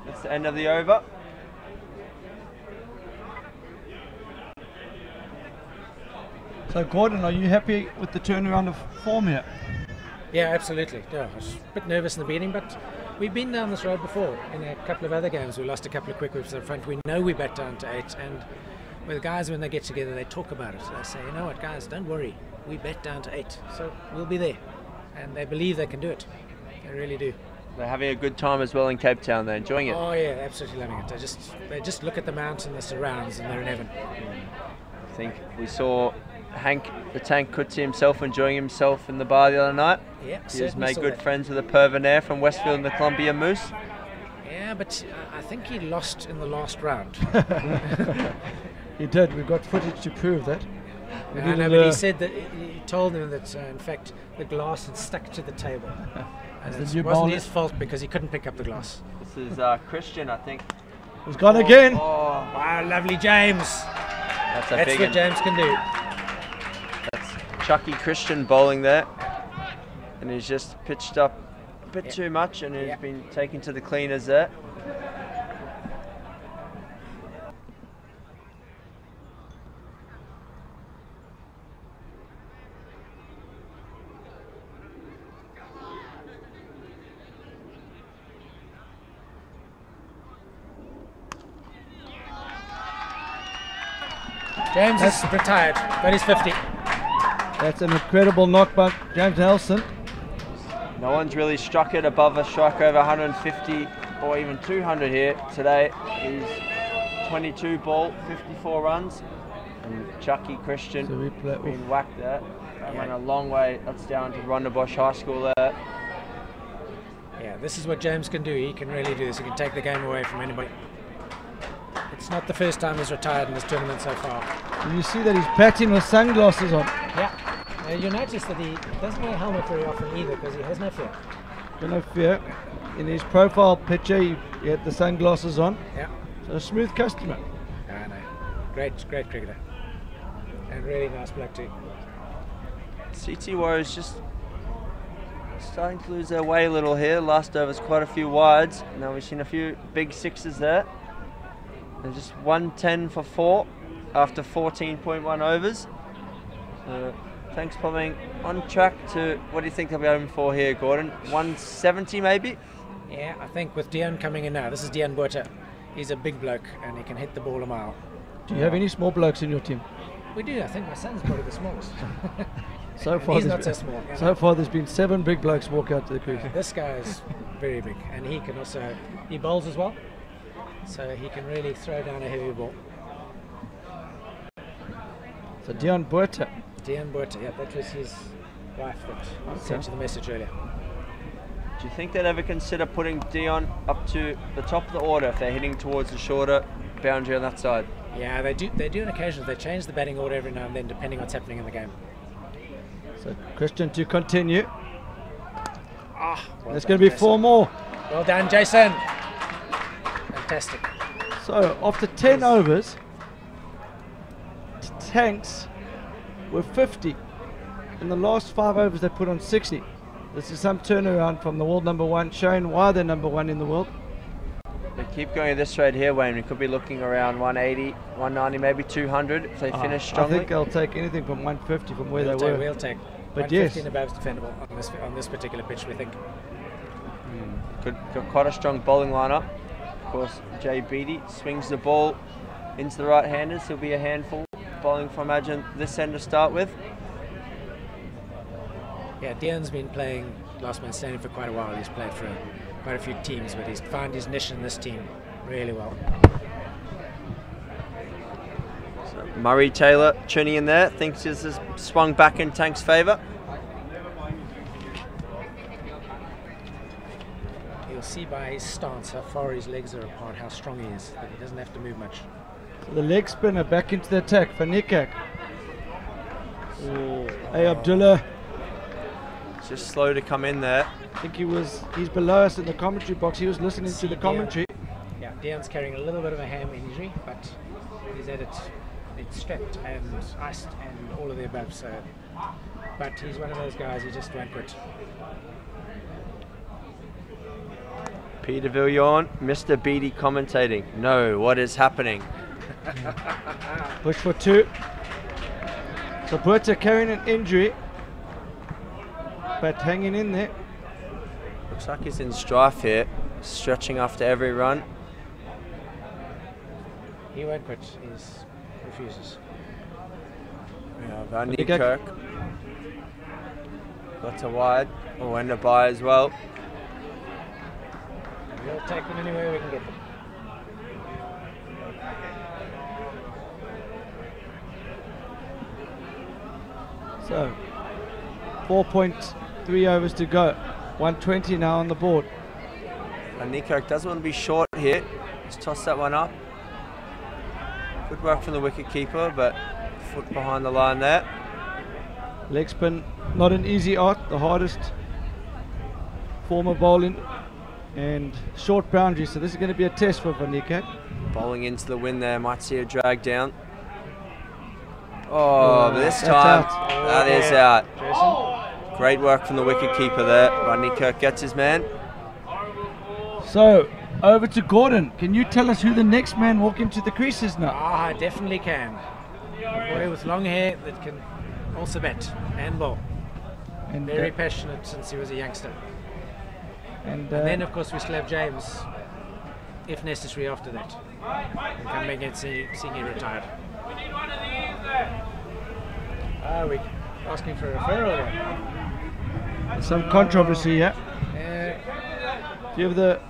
That's the end of the over. So Gordon, are you happy with the turnaround of form here? Yeah, absolutely. Yeah, I was a bit nervous in the beginning, but we've been down this road before in a couple of other games. We lost a couple of quick whips in front. We know we bat down to 8, and with the guys, when they get together, they talk about it. They say, you know what, guys, don't worry. We bat down to 8, so we'll be there. And they believe they can do it. They really do. They're having a good time as well in Cape Town. They're enjoying it. Oh yeah, absolutely loving it. They just look at the mountain, the surrounds, and they're in heaven. I think we saw Hank the Tank Kutsi himself enjoying himself in the bar the other night. Yeah, he has made good friends with the Pervenaire from Westfield and the Columbia Moose. Yeah, but I think he lost in the last round. He did. We've got footage to prove that. I know, but he said that he told them that in fact the glass had stuck to the table. And it wasn't his fault because he couldn't pick up the glass. This is Christian, I think. He's gone again. Oh, wow, lovely James. That's what James can do. That's Chucky Christian bowling there. And he's just pitched up a bit too much and he's been taken to the cleaners there. James is retired, got his 50. That's an incredible knockback, James Nelson. No one's really struck it above a strike over 150 or even 200 here today. He's 22 ball, 54 runs. And Chucky Christian been whacked there. That went a long way. That's down to Rondebosch High School there. Yeah, this is what James can do. He can really do this. He can take the game away from anybody. It's not the first time he's retired in this tournament so far. You see that he's batting with sunglasses on. Yeah. You notice that he doesn't wear a helmet very often either because he has no fear. No fear. In his profile picture, he had the sunglasses on. Yeah. So a smooth customer. I know. Great cricketer. And really nice bloke too. CT Warriors just starting to lose their way a little here. Last over's quite a few wides. Now we've seen a few big sixes there. They're just 110 for 4 after 14.1 overs. Tanks Plumbing on track to, what do you think they'll be aiming for here, Gordon? 170 maybe? Yeah, I think with Dion coming in now, this is Dion Botha. He's a big bloke and he can hit the ball a mile. Do you have any small blokes in your team? We do. I think my son's probably the smallest. So far, he's not so small. So far, there's been 7 big blokes walk out to the crease. This guy is very big, and he can also, he bowls as well, so he can really throw down a heavy ball. So Dion Botha. Dion Botha, yeah, that was his wife that sent you the message earlier. Do you think they'd ever consider putting Dion up to the top of the order if they're hitting towards the shorter boundary on that side? Yeah, they do on occasions. They change the batting order every now and then, depending on what's happening in the game. So Christian to continue. Well There's going to be Jason. 4 more. Well done, Jason. Fantastic. So after 10 overs, Tanks were 50. In the last 5 overs, they put on 60. This is some turnaround from the world number 1, showing why they're number 1 in the world. They keep going at this rate here, Wayne. We could be looking around 180, 190, maybe 200 if they finish strongly. I think they'll take anything from 150 from where they were. We'll take. But 150 yes, and above is defendable on this particular pitch, we think. Got quite a strong bowling lineup. Of course, Jay Beattie swings the ball into the right-handers. He'll be a handful bowling from, imagine, this end to start with. Yeah, Dion's been playing last man standing for quite a while. He's played for quite a few teams, but he's found his niche in this team really well. So Murray Taylor tuning in there, thinks this has swung back in Tank's favour. You'll see by his stance how far his legs are apart, how strong he is, that he doesn't have to move much. so the leg spinner back into the attack for Nikak. Hey Abdullah, Just slow to come in there. I think he's below us in the commentary box. He was listening to the commentary. Yeah, Dion's carrying a little bit of a ham injury, but he's had it's strapped and iced and all of the above. So, but he's one of those guys who just won't quit. Peter Villion, Mr. Beattie commentating. No, what is happening? Push for 2. So Botha carrying an injury, but hanging in there. Looks like he's in strife here, stretching after every run. He won't quit. He refuses. Yeah, Van Niekerk. Got a wide, or end a by as well. We'll take them anywhere we can get them. So 4.3 overs to go. 120 now on the board. Van Niekerk doesn't want to be short here. Just toss that one up. Good work from the wicket keeper, but foot behind the line there. Leg spin, not an easy art, the hardest form of bowling, and short boundary, so this is going to be a test for Van Niekerk. Bowling into the wind there, might see a drag down. Oh, but this that's time, out. that is out. Jason? Great work from the wicket keeper there. Van Niekerk gets his man. So, over to Gordon. Can you tell us who the next man walk into the crease is now? I definitely can. A boy with long hair that can also bat and bowl. And, Very passionate since he was a youngster. and Then, of course, we still have James, if necessary, after that. And come back and seeing he retired. We're asking for a referral there. some controversy here. Uh, Few of the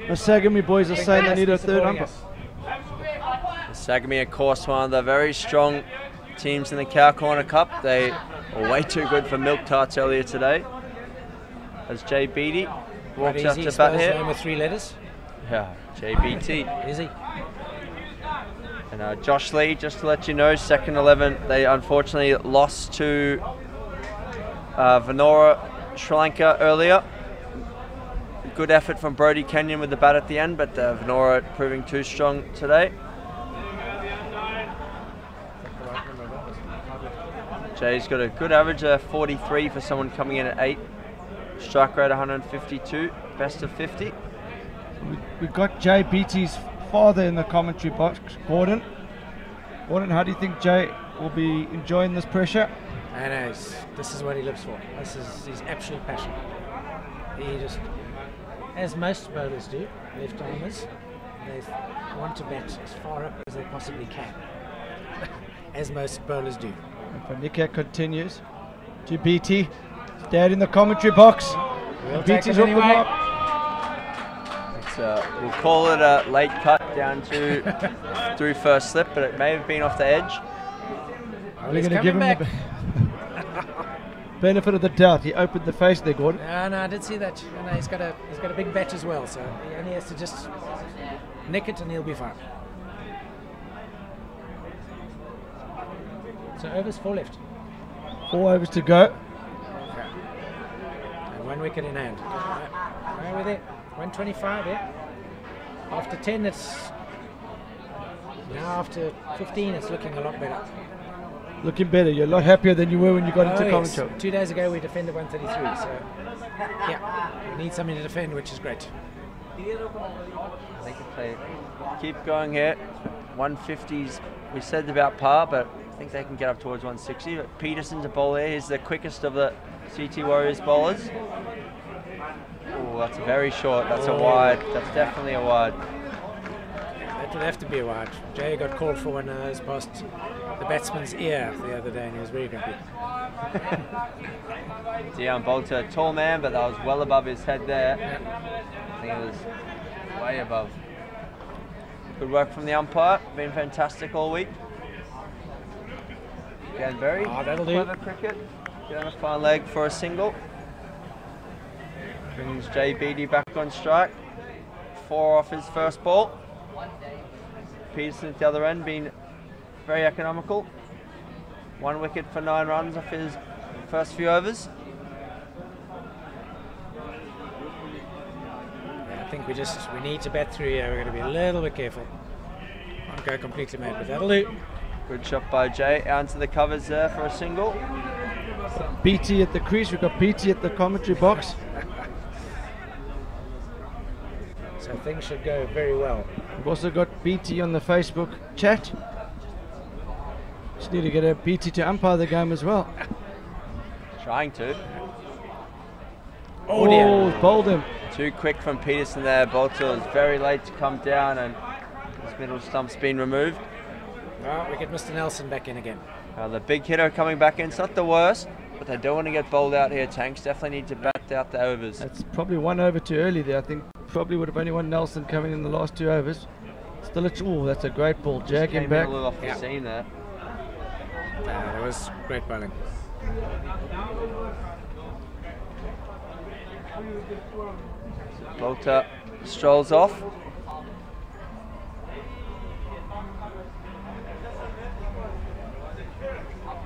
Sagami boys are saying they need a third umpire. Sagami, of course, one of the very strong teams in the Cow Corner Cup. They were way too good for milk tarts earlier today. As Jay Beattie walks up to bat here. Name with 3 letters. Yeah, JBT. Is he? And Josh Lee, just to let you know, second 11, they unfortunately lost to Venora Sri Lanka earlier. Good effort from Brodie Kenyon with the bat at the end, but Venora proving too strong today. Jay's got a good average of 43 for someone coming in at 8. Strike rate 152, best of 50. We got Jay Beattie's father in the commentary box, Gordon. Gordon, how do you think Jay will be enjoying this pressure? And this is what he lives for. This is his absolute passion. He just, as most bowlers do, left-armers, they want to bat as far up as they possibly can, as most bowlers do. And Panika continues to BT. Dad in the commentary box. We'll take BT's it off the anyway. mark. We'll call it a late cut down to through first slip, but it may have been off the edge. We're He's going to give him coming the back. benefit of the doubt. He opened the face there, Gordon. No, I did see that. And he's got a big bat as well, so he only has to just nick it and he'll be fine. So overs 4 left. 4 overs to go. Okay. And 1 wicket in hand. Right, we're there. 125, yeah. After 10, it's now after 15, it's looking a lot better. Looking better. You're a lot happier than you were when you got into yes. commentary. 2 days ago, we defended 133, so yeah, we need something to defend, which is great. They can play. Keep going here. 150s. We said about par, but I think they can get up towards 160. But Peterson's a bowler. He's the quickest of the CT Warriors bowlers. Oh, that's very short. That's a wide. That's definitely a wide. That would have to be a wide. Jay got called for one of those past the batsman's ear the other day, and he was very grumpy. Dion Bolter, a tall man, but that was well above his head there. I think it was way above. Good work from the umpire. Been fantastic all week. Again, very that'll do. clever cricket. Get on a fine leg for a single. Brings Jay Beattie back on strike. 4 off his first ball. Peterson at the other end being very economical. 1 wicket for 9 runs off his first few overs. Yeah, I think we need to bat through here. We're going to be a little bit careful. Won't go completely mad, but that'll do. Good shot by Jay. Out into the covers there for a single. BT at the crease. We've got BT at the commentary box. So things should go very well. We've also got BT on the Facebook chat. Just need to get a BT to umpire the game as well. Trying to. Oh dear. Oh, bowled him. Too quick from Peterson there. Bolter was very late to come down and his middle stump's been removed. Well, we get Mr. Nelson back in again. The big hitter coming back in. It's not the worst, but they don't want to get bowled out here. Tanks definitely need to bat out the overs. That's probably 1 over too early there. I think probably would have only one Nelson coming in the last 2 overs. Still a that's a great ball. Jag him back. A little off the seam there. That was great bowling. Bolter strolls off.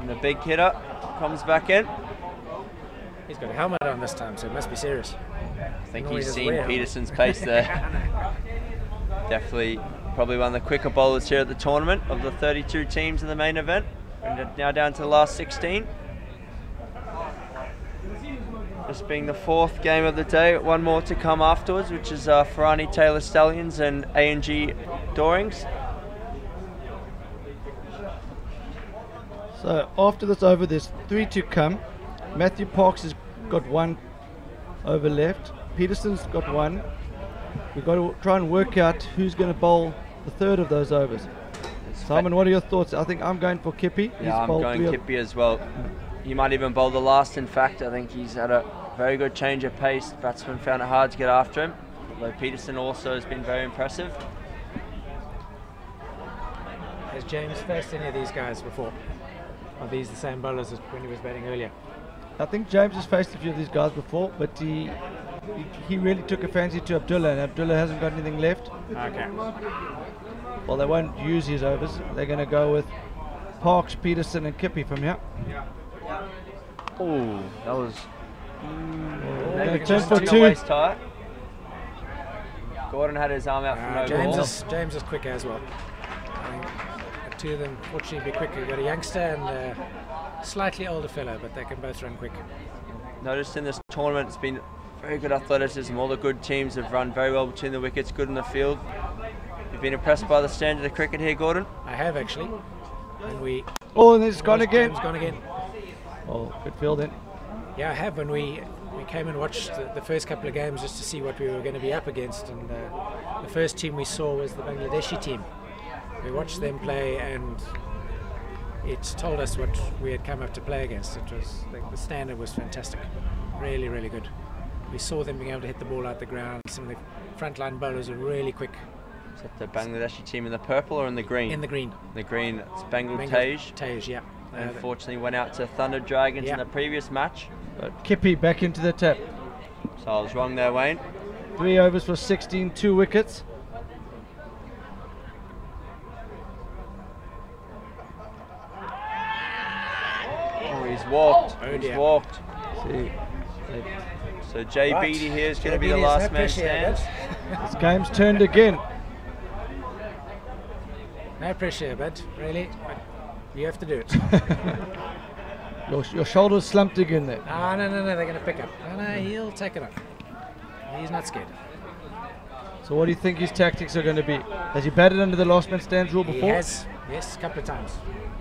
And the big hitter comes back in. He's got a helmet on this time, so it must be serious. I think No, he he's doesn't seen wear Peterson's pace there. Definitely probably one of the quicker bowlers here at the tournament of the 32 teams in the main event. And now down to the last 16. This being the 4th game of the day. 1 more to come afterwards, which is Ferrani Taylor Stallions and A&G Dorings. So after this over, there's 3 to come. Matthew Parks has got 1 over left. Peterson's got 1. We've got to try and work out who's going to bowl the 3rd of those overs. Simon, what are your thoughts? I think I'm going for Kippy. Yeah, I'm going Kippy as well. He might even bowl the last, in fact. I think he's had a very good change of pace. The batsman found it hard to get after him. Although Peterson also has been very impressive. Has James faced any of these guys before? Are these the same bowlers as when he was batting earlier? I think James has faced a few of these guys before, but he really took a fancy to Abdullah, and Abdullah hasn't got anything left. Okay. Well, they won't use his overs. They're going to go with Parks, Peterson and Kippy from here. Oh, that was... Maybe turn for 2. Gordon had his arm out for no ball. James is quicker as well. I think the 2 of them fortunately be quicker. You've got a youngster and a slightly older fellow, but they can both run quick. Noticed in this tournament it's been very good athleticism. All the good teams have run very well between the wickets, good in the field. You've been impressed by the standard of cricket here, Gordon? I have actually. And oh, and it's gone again. James gone again. Oh, good fielding. Yeah, I have. When we came and watched the first couple of games just to see what we were going to be up against, and the first team we saw was the Bangladeshi team. We watched them play, and it told us what we had come up to play against. It was like the standard was fantastic, really, really good. We saw them being able to hit the ball out the ground. Some of the frontline bowlers are really quick. Is that the Bangladeshi team in the purple or in the green? In the green. The green, it's Bangladesh. Bangladesh, yeah. Unfortunately went out to Thunder Dragons yeah. in the previous match. But Kippy back into the tap. so I was wrong there, Wayne. 3 overs for 16, 2 wickets. Oh, he's walked. Oh, he's dear. walked. See, So Jay Right. Beattie here is going to be Beattie the has last no man pressure here, stand. this game's turned again. No pressure, but really, you have to do it. Your shoulders slumped again there. No, they're going to pick up. No, he'll take it up. He's not scared. So what do you think his tactics are going to be? Has he batted under the last man stands rule He before? has, yes, a couple of times.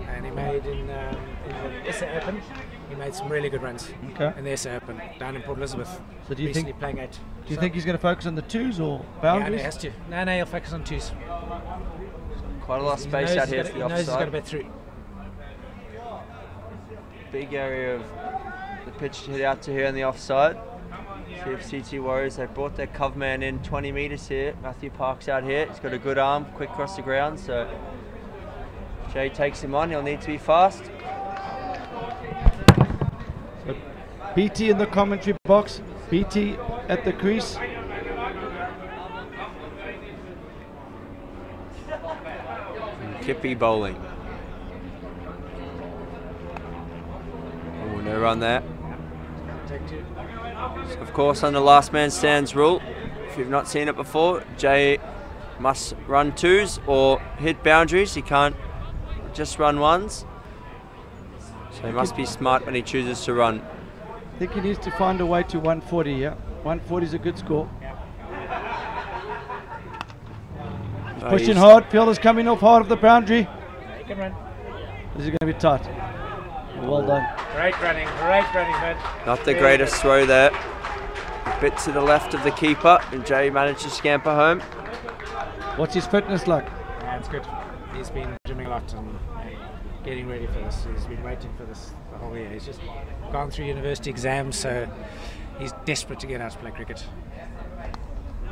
And he made in the SA Open, he made some really good runs. Okay. In the SA Open, down in Port Elizabeth. So do you recently think- playing 8. Do you think he's going to focus on the twos or Yeah, no, boundaries? he has to. No, he'll focus on 2s. Quite a lot of He space knows out he's here got- for he the knows he's got to offside. bet through. Big area of the pitch to hit out to here in the offside. CFCT Warriors, they brought their cov man in 20 metres here. Matthew Parks out here. He's got a good arm, quick across the ground. So Jay takes him on. He'll need to be fast. So BT in the commentary box. BT at the crease. Kippy bowling. Oh, no run there. Take 2. Of course, under last man stands rule, if you've not seen it before, Jay must run 2s or hit boundaries. He can't just run 1s. So he must be smart when he chooses to run. I think he needs to find a way to 140, yeah? 140 is a good score. Oh, Pushing he's- hard, fielder's coming off hard of the boundary. Yeah, he can run. This is going to be tight. Well done. Great running, bud. Not the greatest throw there. A bit to the left of the keeper, and Jay managed to scamper home. What's his fitness like? Yeah, it's good. He's been gymming a lot and getting ready for this. He's been waiting for this the whole year. He's just gone through university exams, so he's desperate to get out to play cricket.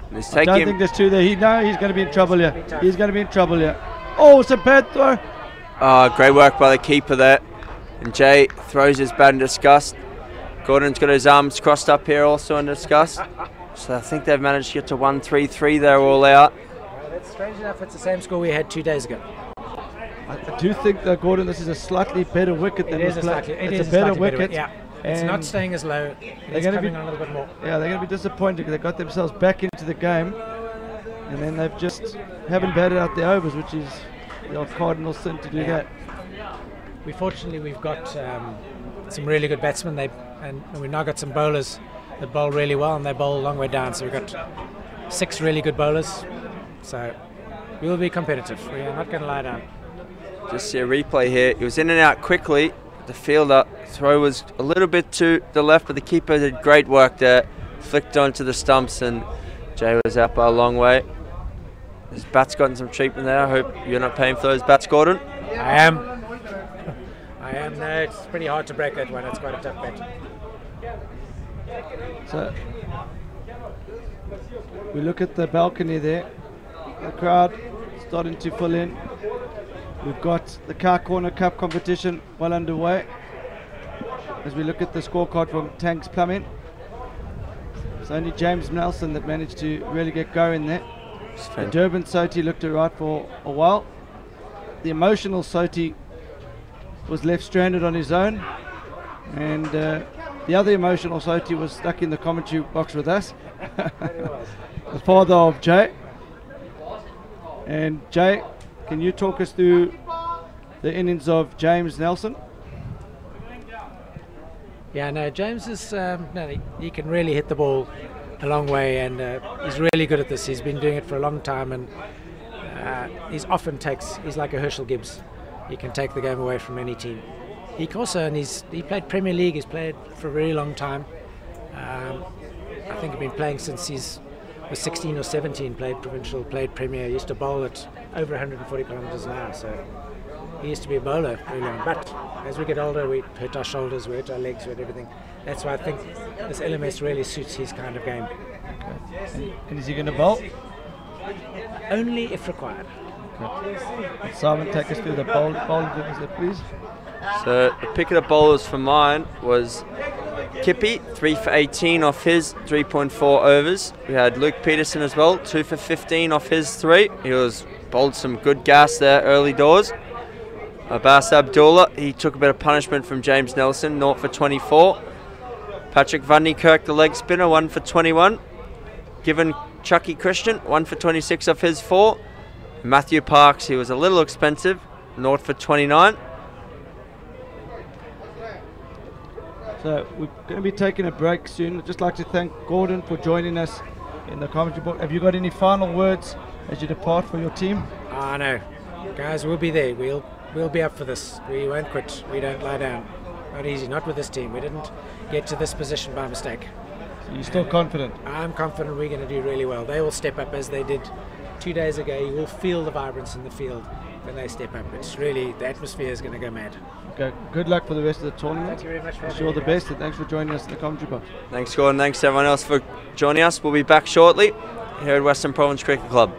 And he's I don't taking think there's 2 there. He's going to be in trouble here. Be tough. He's going to be in trouble here. Oh, it's a bad throw. great work by the keeper there. And Jay throws his bat in disgust. Gordon's got his arms crossed up here also in disgust. So I think they've managed to get to 133 there all out. Well, that's strange enough. It's the same score we had 2 days ago. I do think that Gordon, this is a slightly better wicket than was played. It's a better wicket. Yeah, it's not and staying as low. It's gonna coming be- on a little bit more. Yeah, they're going to be disappointed because they got themselves back into the game, and then they've just haven't batted out their overs, which is the old Cardinal sin to do Yeah. that. We've got some really good batsmen. And we've now got some bowlers that bowl really well, and they bowl a long way down. So we've got 6 really good bowlers. So we will be competitive. We are not going to lie down. Just see a replay here. He was in and out quickly. The fielder throw was a little bit to the left, but the keeper did great work there. Flicked onto the stumps, and Jay was out by a long way. His bat's gotten some treatment there. I hope you're not paying for those bats, Gordon. I am. No, it's pretty hard to break that one. It's quite a tough bet. So we look at the balcony there. The crowd starting to fill in. We've got the Car Corner Cup competition well underway. As we look at the scorecard from Tanks Plumbing, it's only James Nelson that managed to really get going there. The Durban Soti looked alright for a while. The emotional Soti was left stranded on his own, and the other emotional Soti was stuck in the commentary box with us. The father of Jay. And Jay, can you talk us through the innings of James Nelson? Yeah, no, James is he can really hit the ball a long way, and he's really good at this. He's been doing it for a long time, and he's like a Herschel Gibbs. He can take the game away from any team. and he played Premier League. He's played for a really long time. I think he's been playing since was 16 or 17. Played provincial, played Premier. He used to bowl at over 140 kilometres an hour. So he used to be a bowler really long. But as we get older, we hurt our shoulders, we hurt our legs, we hurt everything. That's why I think this LMS really suits his kind of game. Okay. And is he going to bowl? Only if required. Okay. Simon, take us through the bowling goodness, please. So the pick of the bowlers for mine was Kippy, 3 for 18 off his 3.4 overs. We had Luke Peterson as well, 2 for 15 off his 3. He was bowled some good gas there early doors. Abbas Abdullah, he took a bit of punishment from James Nelson, 0 for 24. Patrick Van Niekerk, the leg spinner, 1 for 21. Given Chucky Christian, 1 for 26 off his 4. Matthew Parks, he was a little expensive, 0 for 29. So we're going to be taking a break soon. I'd just like to thank Gordon for joining us in the commentary box. Have you got any final words as you depart for your team? No. Guys, we'll be there. We'll be up for this. We won't quit. We don't lie down. Not easy, not with this team. We didn't get to this position by mistake. So you're still confident? I'm confident we're going to do really well. They will step up as they did 2 days ago. You will feel the vibrance in the field when they step up. It's really, the atmosphere is going to go mad. Okay, good luck for the rest of the tournament. Thank you very much for Wish you all the best, and thanks for joining us in the commentary box. Thanks, Gordon. Thanks to everyone else for joining us. We'll be back shortly here at Western Province Cricket Club.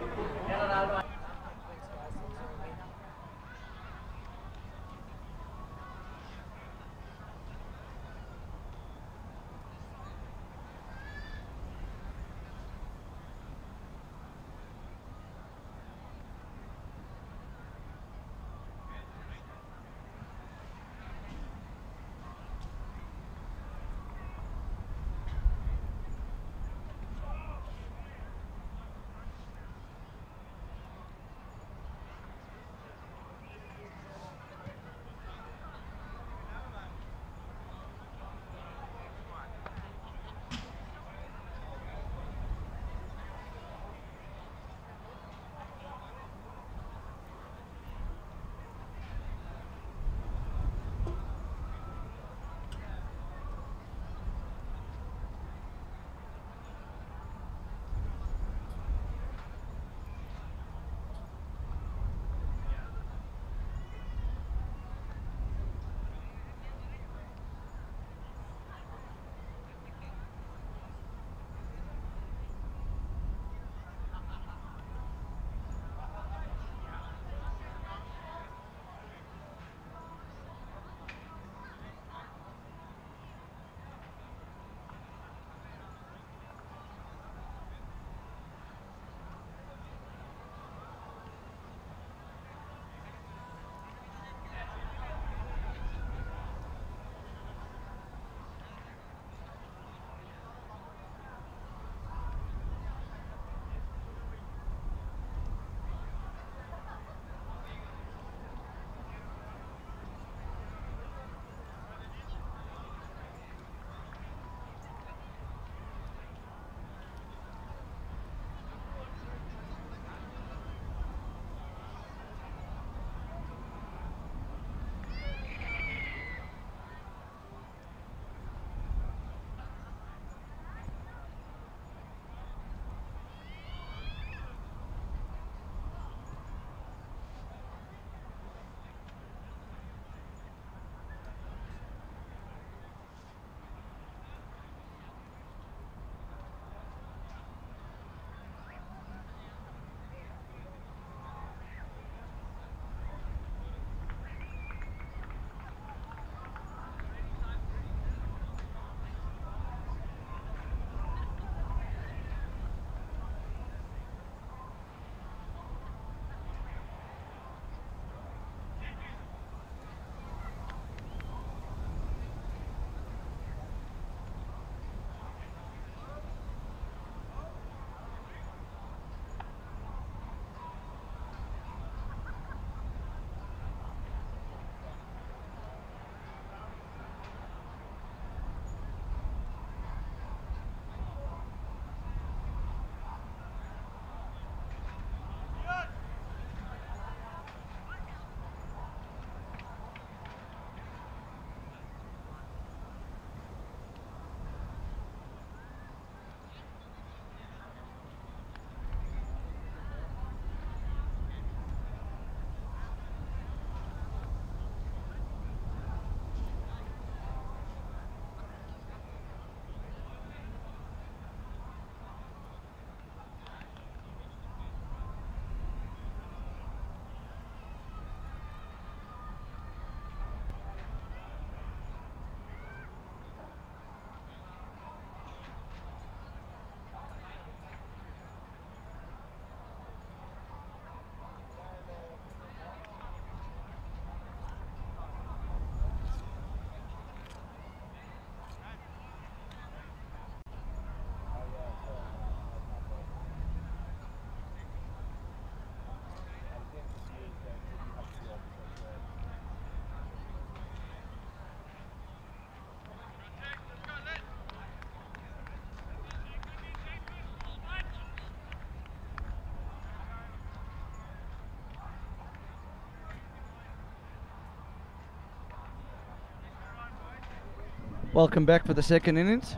Welcome back for the second innings.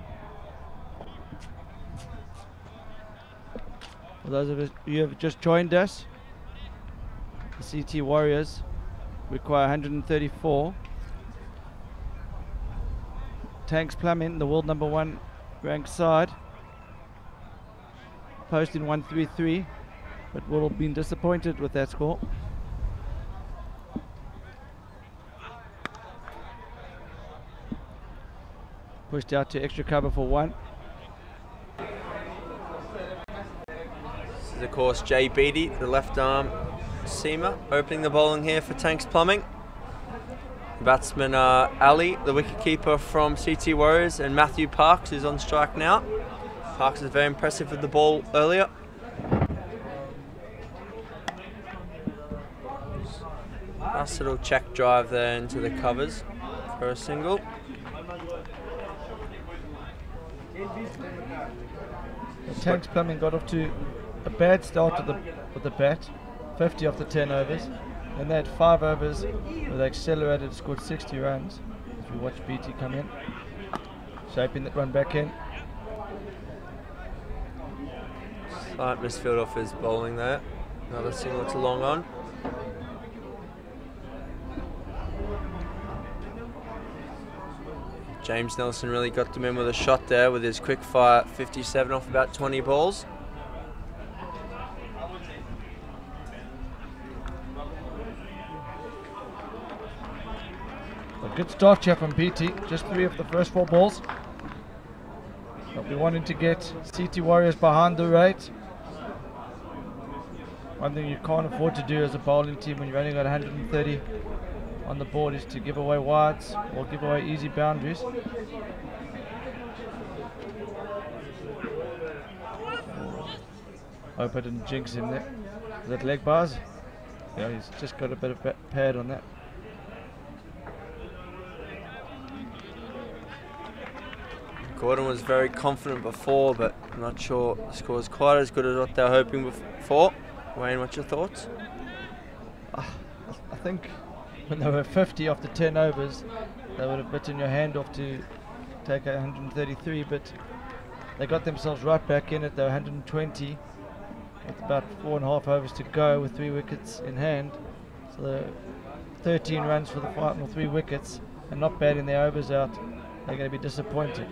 For those of you who have just joined us, the CT Warriors require 134. Tanks Plumbing, the world number 1 ranked side, posting 133, but will have been disappointed with that score. Pushed out to extra cover for 1. This is of course Jay Beattie, the left arm seamer, opening the bowling here for Tanks Plumbing. Batsmen are Ali, the wicketkeeper from CT Warriors, and Matthew Parks, who's on strike now. Parks is very impressive with the ball earlier. Nice little check drive there into the covers for a single. Tanks Plumbing got off to a bad start with the bat, 50 off the 10 overs. Then they had 5 overs where they accelerated, scored 60 runs. If you watch BT come in, shaping that run back in. Slight misfield off his bowling there. Another single to long on. James Nelson really got them in with a shot there with his quick fire 57 off about 20 balls. A good start here from BT, just 3 of the first 4 balls. They'll be wanting to get CT Warriors behind the rate. One thing you can't afford to do as a bowling team when you've only got 130 on the board is to give away wides or give away easy boundaries. Hope I didn't jinx him there. Is that leg bars? Yeah, he's just got a bit of pad on that. Gordon was very confident before, but I'm not sure the score is quite as good as what they were hoping for. Wayne, what's your thoughts? I think when they were 50 after 10 overs, they would have bitten your hand off to take 133, but they got themselves right back in it. They were 120 with about 4.5 overs to go with 3 wickets in hand. So the 13 runs for the final 3 wickets, and not bad in their overs out. They're going to be disappointed.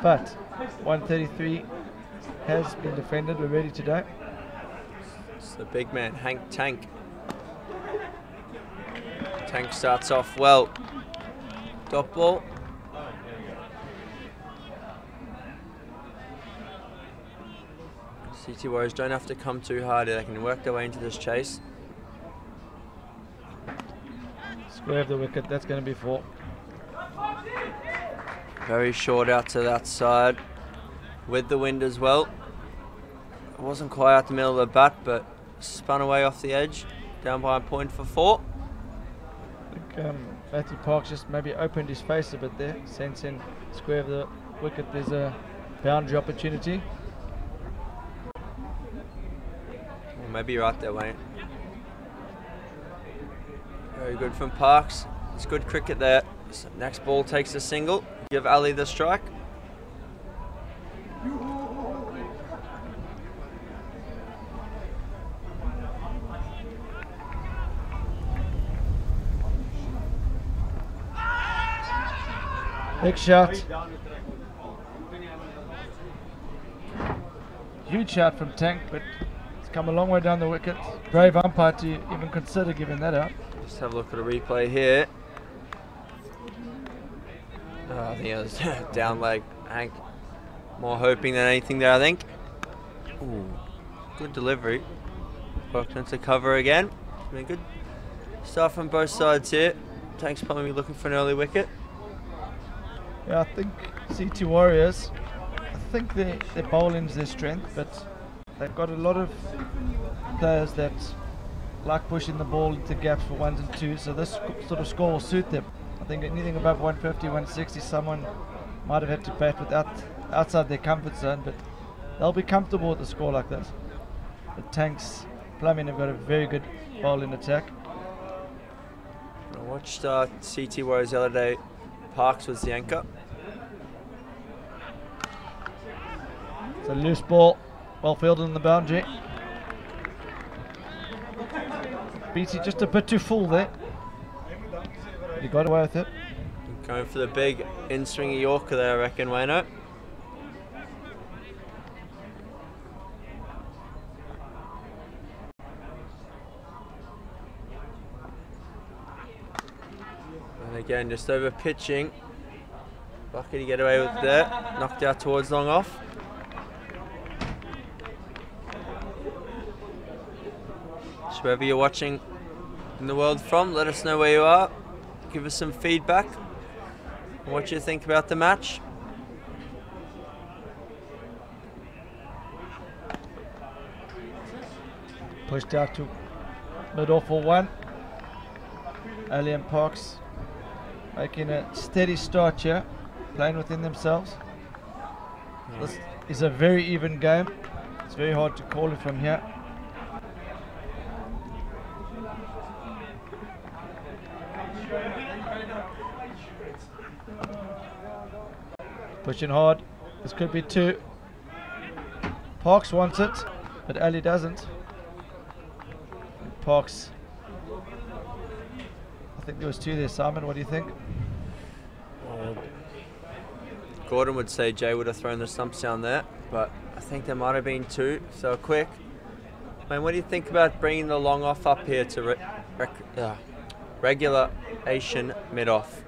But 133 has been defended. We're ready today. It's the big man, Hank Tank. Tank starts off well. Dot ball. CT Warriors don't have to come too hard. They can work their way into this chase. Square of the wicket. That's going to be 4. Very short out to that side with the wind as well. It wasn't quite out the middle of the bat, but spun away off the edge, down by a point for 4. I think Matthew Parks just maybe opened his face a bit there, sensing square of the wicket there's a boundary opportunity. Well, maybe you're right there, Wayne. Very good from Parks. It's good cricket there. So next ball takes a single. Give Ali the strike. Big shot. Huge shot from Tank, but it's come a long way down the wicket. Brave umpire to even consider giving that out. Just have a look at a replay here. I think it was down leg. Hank more hoping than anything there, I think. Ooh, good delivery. Worked into cover again. I mean, good stuff from both sides here. Tank's probably looking for an early wicket. Yeah, I think CT Warriors, I think their bowling's their strength, but they've got a lot of players that like pushing the ball into gaps for 1s and 2s, so this sort of score will suit them. I think anything above 150, 160, someone might have had to bat outside their comfort zone, but they'll be comfortable with a score like this. The Tanks Plumbing have got a very good bowling attack. I watched CT Warriors the other day Parks was the anchor. It's a loose ball, well fielded in the boundary. Beatty just a bit too full there. He got away with it. Going for the big in-swingy Yorker there, I reckon, Wayno. And again, just over pitching. Lucky to get away with that. Knocked out towards long off. So wherever you're watching in the world from, let us know where you are. Give us some feedback on what you think about the match. Pushed out to mid-off for one. Parks making a steady start here, playing within themselves. This is a very even game. It's very hard to call it from here. Pushing hard. This could be two. Parks wants it, but Ali doesn't. Parks. I think there was two there, Simon. What do you think? Gordon would say Jay would have thrown the stumps down there, but I think there might have been two. So quick. Man, what do you think about bringing the long off up here to regulation mid-off?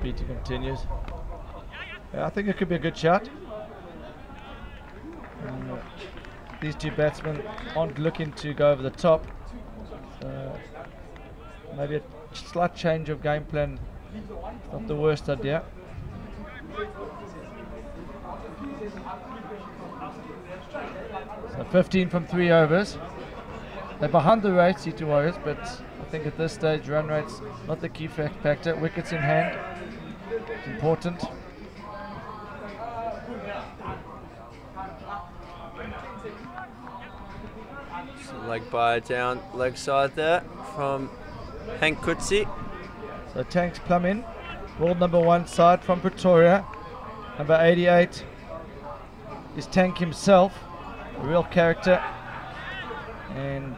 Beatty continues. Yeah, I think it could be a good shot. These two batsmen aren't looking to go over the top. So maybe a slight change of game plan. Not the worst idea. So 15 from 3 overs. They're behind the rate, C2 Warriors, but I think at this stage run rate's not the key factor. Wickets in hand. It's important. Leg by down, leg side there from Hank Coetzee. So Tanks plumb in. World #1 side from Pretoria. Number 88 is Tank himself, a real character, and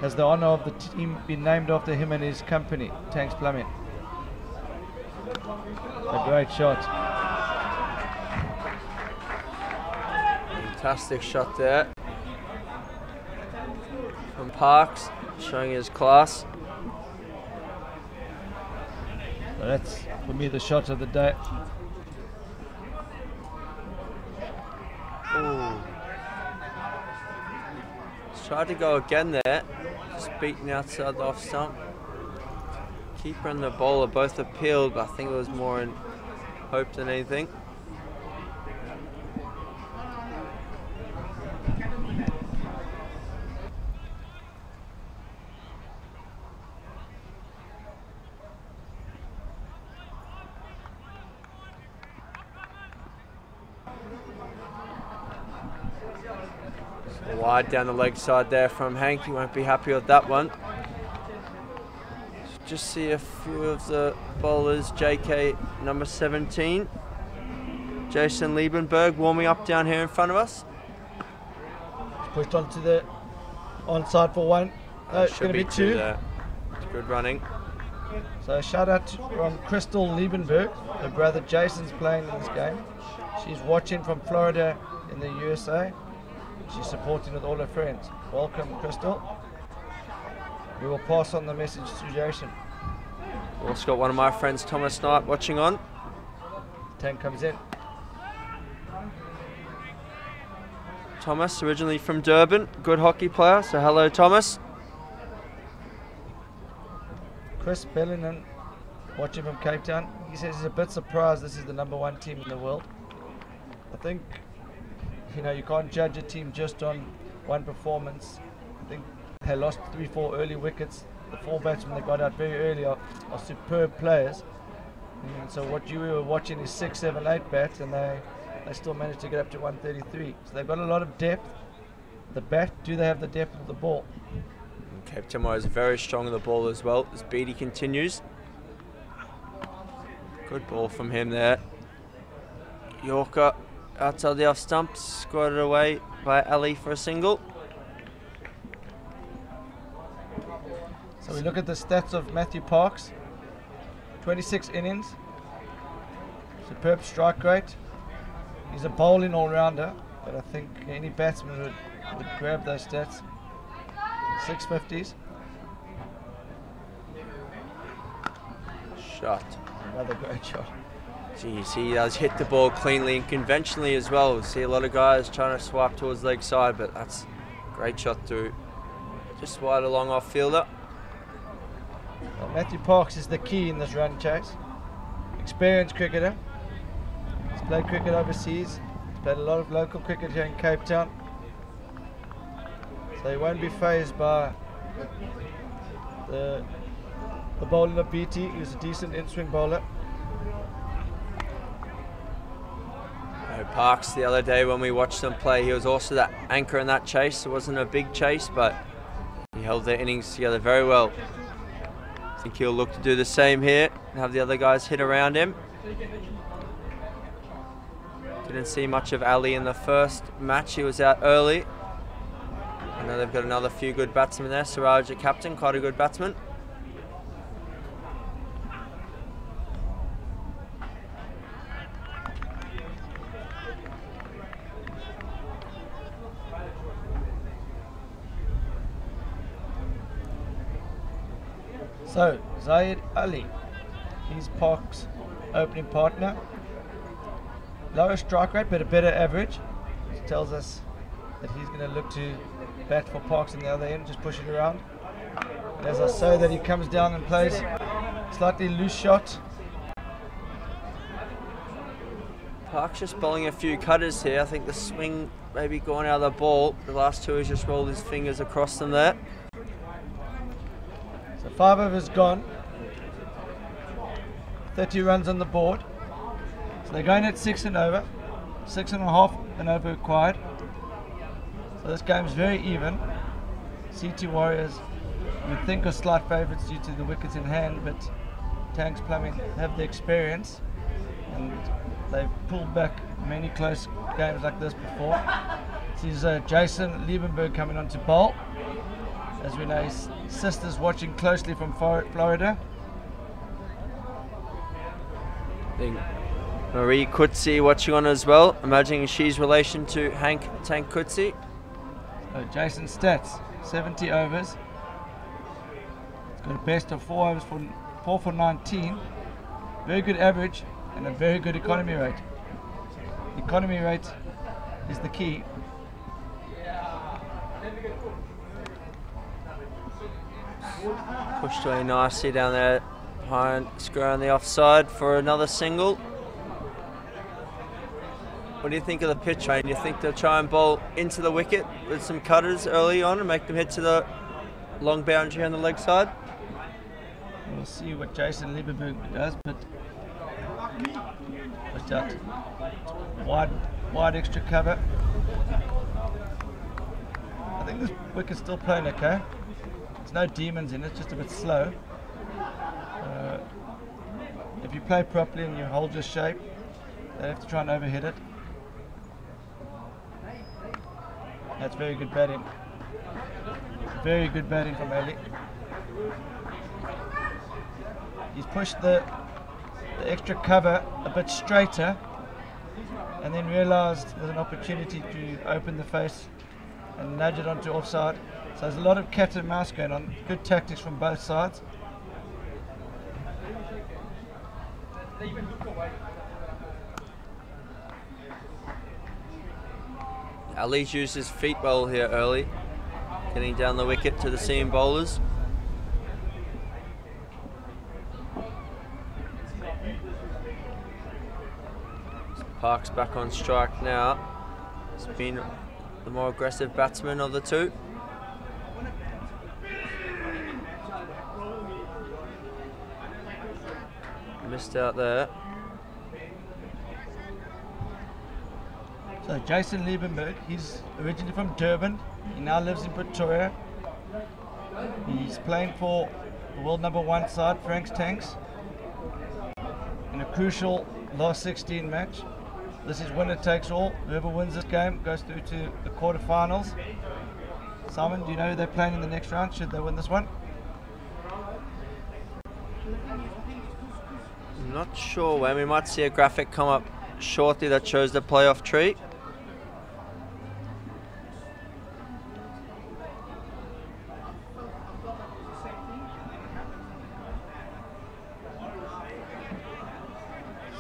has the honour of the team been named after him and his company, Tanks Plumbing. A great shot. Fantastic shot there from Parks, showing his class. So that's, for me, the shot of the day. Ooh. Tried to go again there, just beaten outside the off stump. Keeper and the bowler both appealed, but I think it was more in hope than anything. Wide down the leg side there from Hank. He won't be happy with that one. Just see a few of the bowlers. JK number 17. Jason Liebenberg warming up down here in front of us. Pushed onto the onside for one. It's going to be two. There. It's good running. So a shout out from Crystal Liebenberg. Her brother Jason's playing in this game. She's watching from Florida in the USA. She's supporting with all her friends. Welcome, Crystal. We will pass on the message to Jason. Also got one of my friends, Thomas Knight, watching on. Tank comes in. Thomas, originally from Durban, good hockey player, so hello Thomas. Chris Bellinan, watching from Cape Town. He says he's a bit surprised this is the #1 team in the world. I think, you know, you can't judge a team just on one performance. I think they lost 3-4 early wickets. The 4 batsmen they got out very early are superb players. And so what you were watching is 6, 7, 8 bats, and they still managed to get up to 133. So they've got a lot of depth. The bat, do they have the depth of the ball? Cape Town is very strong on the ball as well as Beattie continues. Good ball from him there. Yorker outside the off stump, squatted away by Ali for a single. So we look at the stats of Matthew Parks. 26 innings. Superb strike rate. He's a bowling all-rounder, but I think any batsman would grab those stats. 650s. Shot. Another great shot. Geez, he does hit the ball cleanly and conventionally as well. We see a lot of guys trying to swipe towards leg side, but that's a great shot through. Just wide along off fielder. Well, Matthew Parks is the key in this run chase. Experienced cricketer. He's played cricket overseas. He's played a lot of local cricket here in Cape Town. So he won't be fazed by the bowling of BT. He's a decent in-swing bowler. Parks the other day when we watched him play, he was also that anchor in that chase. It wasn't a big chase, but he held their innings together very well. I think he'll look to do the same here and have the other guys hit around him. Didn't see much of Ali in the first match. He was out early. I know they've got another few good batsmen there. Siraj, a captain, quite a good batsman. So, Zayed Ali, he's Park's opening partner. Lower strike rate, but a better average, which tells us that he's going to look to bat for Parks on the other end, just push it around. And as I say that, he comes down and plays slightly loose shot. Parks just bowling a few cutters here. I think the swing maybe going out of the ball. The last two, he's just rolled his fingers across them there. So 5 overs gone. 30 runs on the board. So they're going at 6 and over. 6.5 and over required. So this game's very even. CT Warriors, you'd think are slight favourites due to the wickets in hand, but Tanks Plumbing have the experience and they've pulled back many close games like this before. This is Jason Liebenberg coming on to bowl. As we know, his sister's watching closely from Florida. I think Marie Coetzee watching on as well, imagining she's relation to Hank Tank Coetzee. Jason's stats, 70 overs. He's got a best of 4 overs for 4 for 19. Very good average and a very good economy rate. The economy rate is the key. Pushed away nicely down there behind square on the offside for another single. What do you think of the pitch, Wayne? Do you think they'll try and bowl into the wicket with some cutters early on and make them hit to the long boundary on the leg side? We'll see what Jason Liebenberg does, but watch out. Wide extra cover. I think this wicket's still playing okay. There's no demons in it, just a bit slow. If you play properly and you hold your shape, they have to try and overhit it. That's very good batting. Very good batting from Ali. He's pushed the extra cover a bit straighter and then realised there's an opportunity to open the face and nudge it onto offside. So there's a lot of cat and mouse going on. Good tactics from both sides. Ali's used his feet well here early, getting down the wicket to the seam bowlers. Parks back on strike now. He's been the more aggressive batsman of the two. Missed out there. So Jason Liebenberg, he's originally from Durban. He now lives in Pretoria. He's playing for the world #1 side, Frank's Tanks, in a crucial last 16 match. This is winner takes all. Whoever wins this game goes through to the quarterfinals. Simon, do you know who they're playing in the next round should they win this one? I'm not sure when. We might see a graphic come up shortly that shows the playoff tree.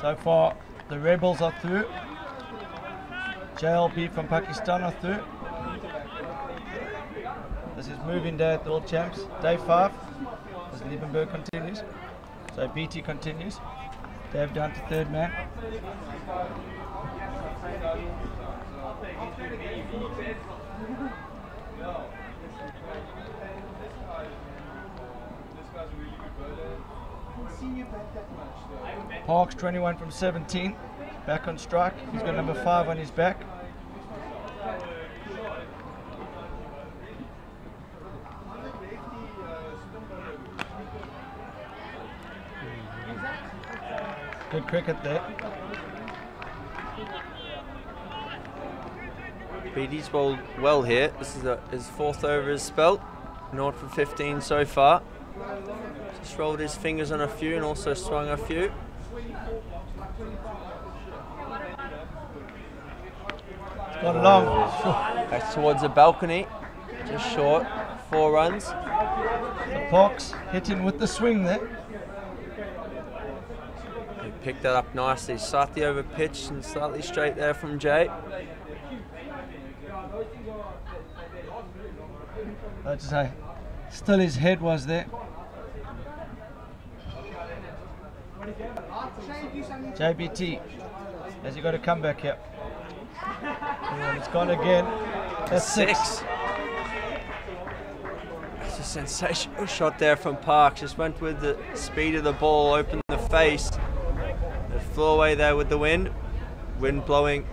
So far, the Rebels are through. JLB from Pakistan are through. This is moving day at the World Champs. Day 5, as Liebenberg continues. So BT continues. Dave down to third man. Parks 21 from 17, back on strike. He's got number 5 on his back. Good cricket there. BD's bowled well here. This is his 4th over his spell. 0 for 15 so far. Just rolled his fingers on a few and also swung a few. Got long. Back towards the balcony. Just short. 4 runs. The Parks hitting with the swing there. He picked that up nicely. Slightly over pitch and slightly straight there from Jay. Let's say, still his head was there. JBT, has he got a comeback here? And it's gone again. That's 6. That's a sensational shot there from Parks. Just went with the speed of the ball, opened the face. It flew away there with the wind. Wind blowing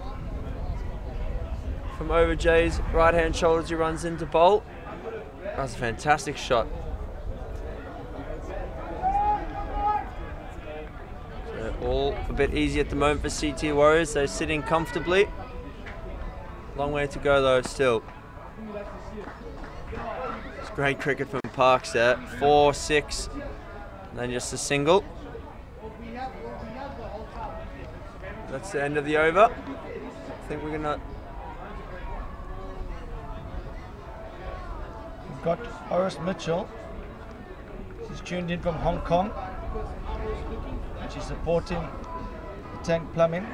from over Jay's right hand shoulder as he runs into bowl. That was a fantastic shot. So all a bit easy at the moment for CT Warriors. They're sitting comfortably. Long way to go though still. It's great cricket from Parks there. 4, 6, and then just a single. That's the end of the over. I think we're gonna. We've got Horace Mitchell. She's tuned in from Hong Kong. And she's supporting the tank plumbing.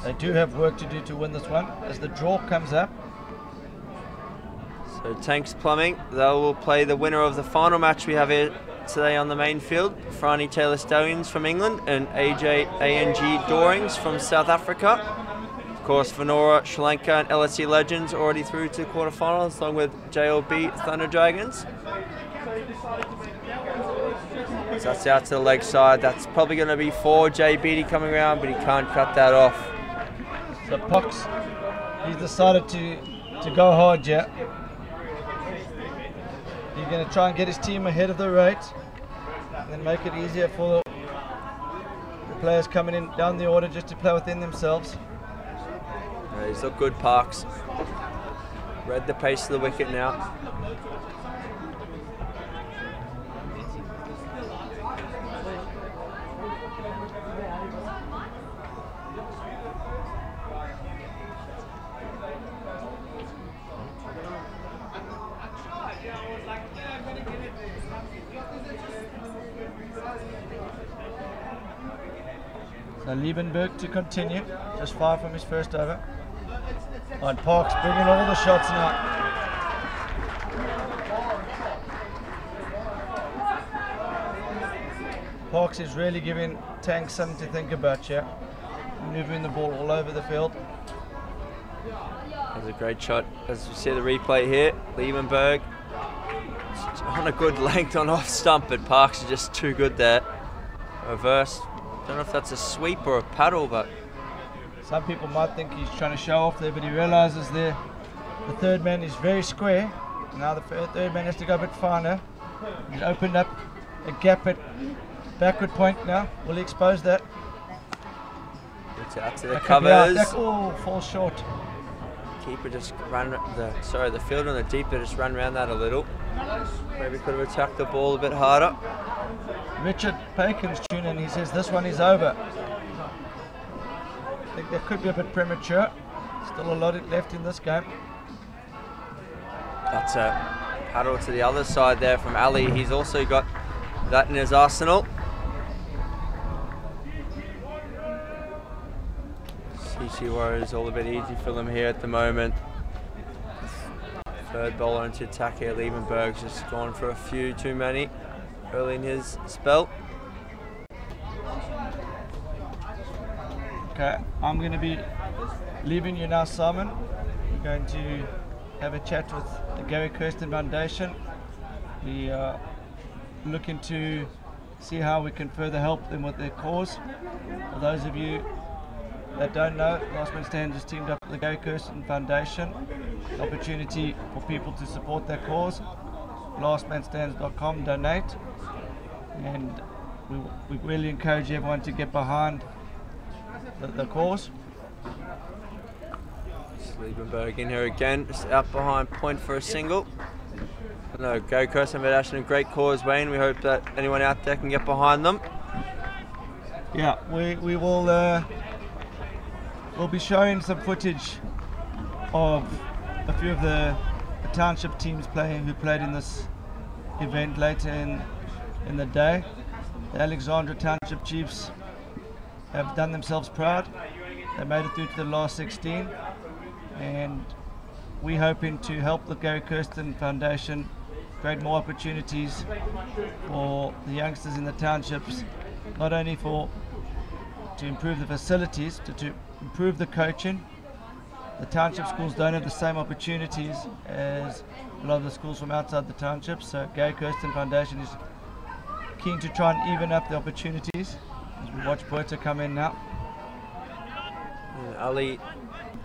They do have work to do to win this one as the draw comes up. So Tanks Plumbing, they will play the winner of the final match we have here today on the main field. Franny Taylor Stallions from England and ANG Dorings from South Africa. Of course, Venora, Sri Lanka and LSE Legends already through to quarterfinals along with JLB Thunder Dragons. So that's out to the leg side. That's probably going to be 4. JBD coming around, but he can't cut that off. So Pox, he's decided to go hard, yeah. He's going to try and get his team ahead of the rate and then make it easier for the players coming in down the order just to play within themselves. Yeah, he's looked good, Parks. Read the pace of the wicket now. So Liebenberg to continue, just 5 from his first over. And Parks bringing all the shots now. Parks is really giving Tanks something to think about here. Moving the ball all over the field. That was a great shot. As you see the replay here, Liebenberg on a good length on off stump, but Parks is just too good there. Reverse. Don't know if that's a sweep or a paddle, but Some people might think he's trying to show off there, but he realizes there the third man is very square. Now the third man has to go a bit finer. He's opened up a gap at backward point now. Will he expose that? It's out to the covers. Oh, falls short. Keeper just ran the field on the deeper just ran around that a little. Maybe could have attacked the ball a bit harder. Richard Pakin's tuned in. He says this one is over. I think that could be a bit premature. Still a lot left in this game. That's a paddle to the other side there from Ali. He's also got that in his arsenal. CC Warriors all a bit easy for them here at the moment. Third bowler into attack here. Liebenberg's just gone for a few too many early in his spell. Okay, I'm going to be leaving you now, Simon. We're going to have a chat with the Gary Kirsten Foundation. We are looking to see how we can further help them with their cause. For those of you that don't know, Last Man Stands has teamed up with the Gary Kirsten Foundation. Opportunity for people to support their cause. lastmanstands.com, donate. And we really encourage everyone to get behind the cause. Liebenberg in here again, just out behind point for a single. No, Gary Kirsten Foundation, a great cause, Wayne. We hope that anyone out there can get behind them. Yeah, we will we'll be showing some footage of a few of the township teams who played in this event later in the day. The Alexandra Township Chiefs have done themselves proud. They made it through to the last 16, and we're hoping to help the Gary Kirsten Foundation create more opportunities for the youngsters in the townships, not only to improve the facilities, to improve the coaching. The township schools don't have the same opportunities as a lot of the schools from outside the township, so Gary Kirsten Foundation is keen to try and even up the opportunities. As we watch Puerto come in now. Ali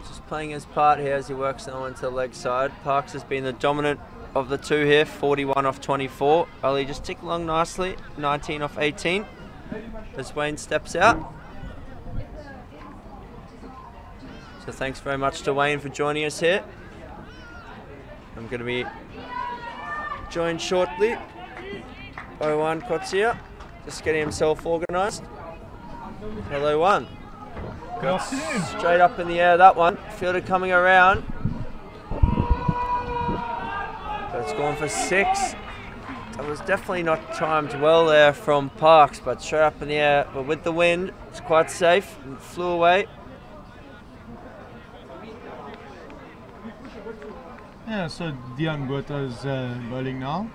just playing his part here as he works now into the leg side. Parks has been the dominant of the two here, 41 off 24. Ali just tick along nicely, 19 off 18 as Wayne steps out. So thanks very much to Wayne for joining us here. I'm going to be joined shortly by Juan Kotsia, just getting himself organised. Hello, Juan. Good afternoon. Straight up in the air, that one. Fielder coming around. But it's gone for 6. That was definitely not timed well there from Parks, but straight up in the air. But with the wind, it's quite safe and flew away. Yeah, so Dion Botha is bowling now.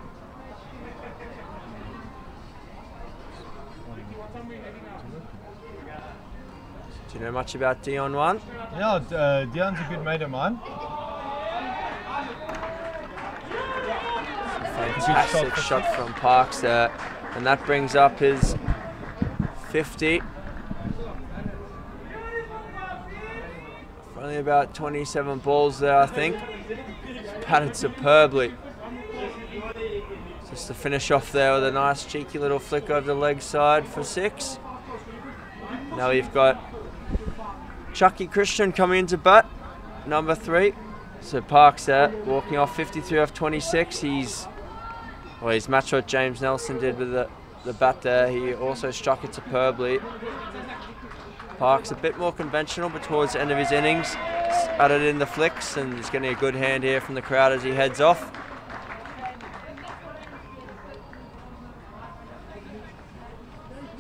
Do you know much about Dion, Juan? Yeah, Dion's a good mate of mine. Fantastic shot from Parks there, and that brings up his 50. Only about 27 balls there, I think. Patted superbly. Just to finish off there with a nice cheeky little flick over the leg side for 6. Now we've got Chucky Christian coming into bat, number 3. So Parks there, walking off 53 off 26. He's matched what James Nelson did with the bat there. He also struck it superbly. Parks a bit more conventional, but towards the end of his innings, added in the flicks, and he's getting a good hand here from the crowd as he heads off.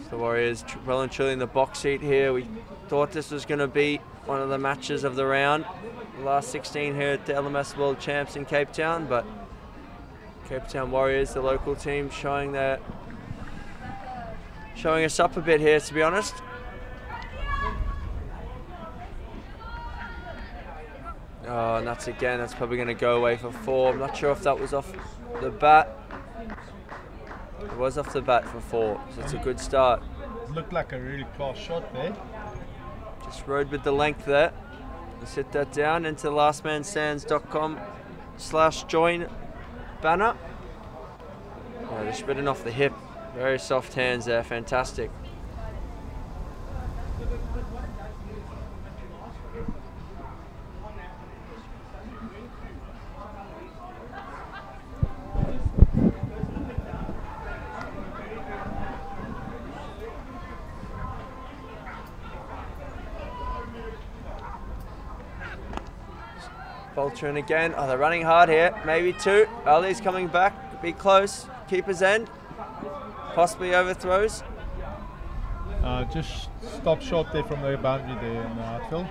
The Warriors well and truly in the box seat here. We thought this was going to be one of the matches of the round. The last 16 here at the LMS World Champs in Cape Town, but Cape Town Warriors, the local team, showing us up a bit here, to be honest. Oh, and that's probably going to go away for 4. I'm not sure if that was off the bat. It was off the bat for 4, so it's a good start. It looked like a really class shot there. Just rode with the length there. Let's hit that down into the lastmanstands.com/join banner. Oh, they're spreading off the hip. Very soft hands there, fantastic. Bolter in again. Oh, they're running hard here. Maybe two. Ali's coming back. Be close. Keeper's end. Possibly overthrows. Just stop short there from the boundary there in the outfield.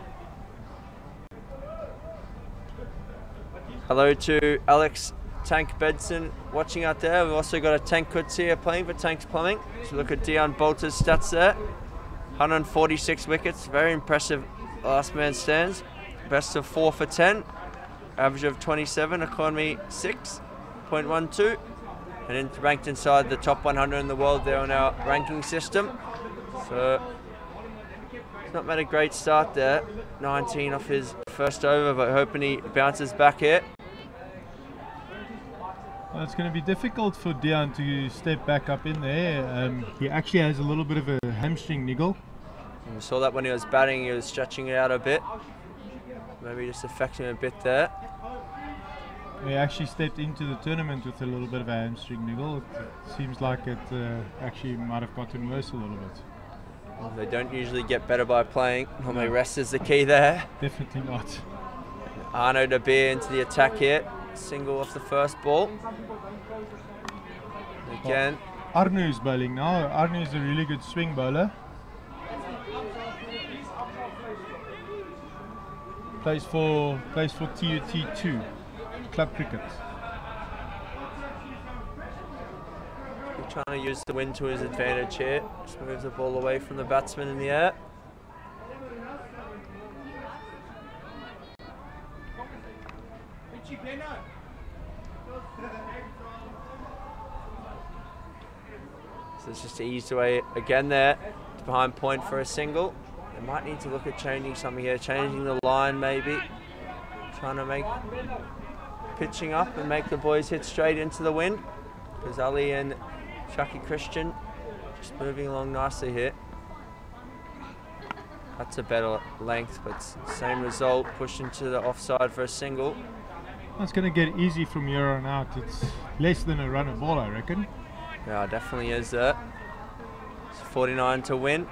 Hello to Alex Tank Bedson watching out there. We've also got a Tank Kutsia playing for Tanks Plumbing. So look at Dion Bolter's stats there. 146 wickets. Very impressive last man stands. Best of 4 for 10. Average of 27, economy 6.12, and ranked inside the top 100 in the world there on our ranking system. So he's not made a great start there. 19 off his first over, but hoping he bounces back here. Well, it's going to be difficult for Dion to step back up in there. He actually has a little bit of a hamstring niggle. And we saw that when he was batting, he was stretching it out a bit. Maybe just affecting him a bit there. He actually stepped into the tournament with a little bit of a hamstring niggle. It seems like it actually might have gotten worse a little bit. Well, they don't usually get better by playing. Normally rest is the key there. Definitely not. Arno de Beer into the attack here. Single off the first ball. Again. Arno's bowling now. Arno's a really good swing bowler. Plays for TUT2 club cricket. He's trying to use the wind to his advantage here. Just moves the ball away from the batsman in the air. So it's just to ease away again there. It's behind point for a single. They might need to look at changing something here, changing the line maybe. Trying to make pitching up and make the boys hit straight into the wind. Because Ali and Shaki Christian just moving along nicely here. That's a better length, but same result, pushed into the offside for a single. It's going to get easy from here on out. It's less than a run a ball, I reckon. Yeah, definitely is that. It's 49 to win.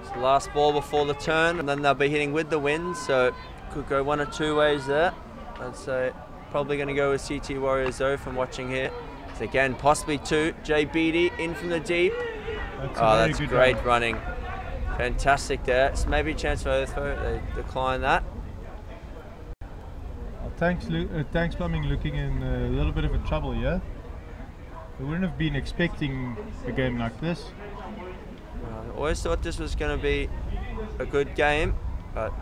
It's the last ball before the turn, and then they'll be hitting with the wind, so could go one or two ways there. I'd say probably going to go with CT Warriors though from watching here. So again, possibly two. Jay Beattie in from the deep. That's great running. Fantastic there. It's maybe a chance for overthrow. They decline that. Tanks Plumbing looking in a little bit of a trouble here. They wouldn't have been expecting a game like this. I always thought this was going to be a good game, but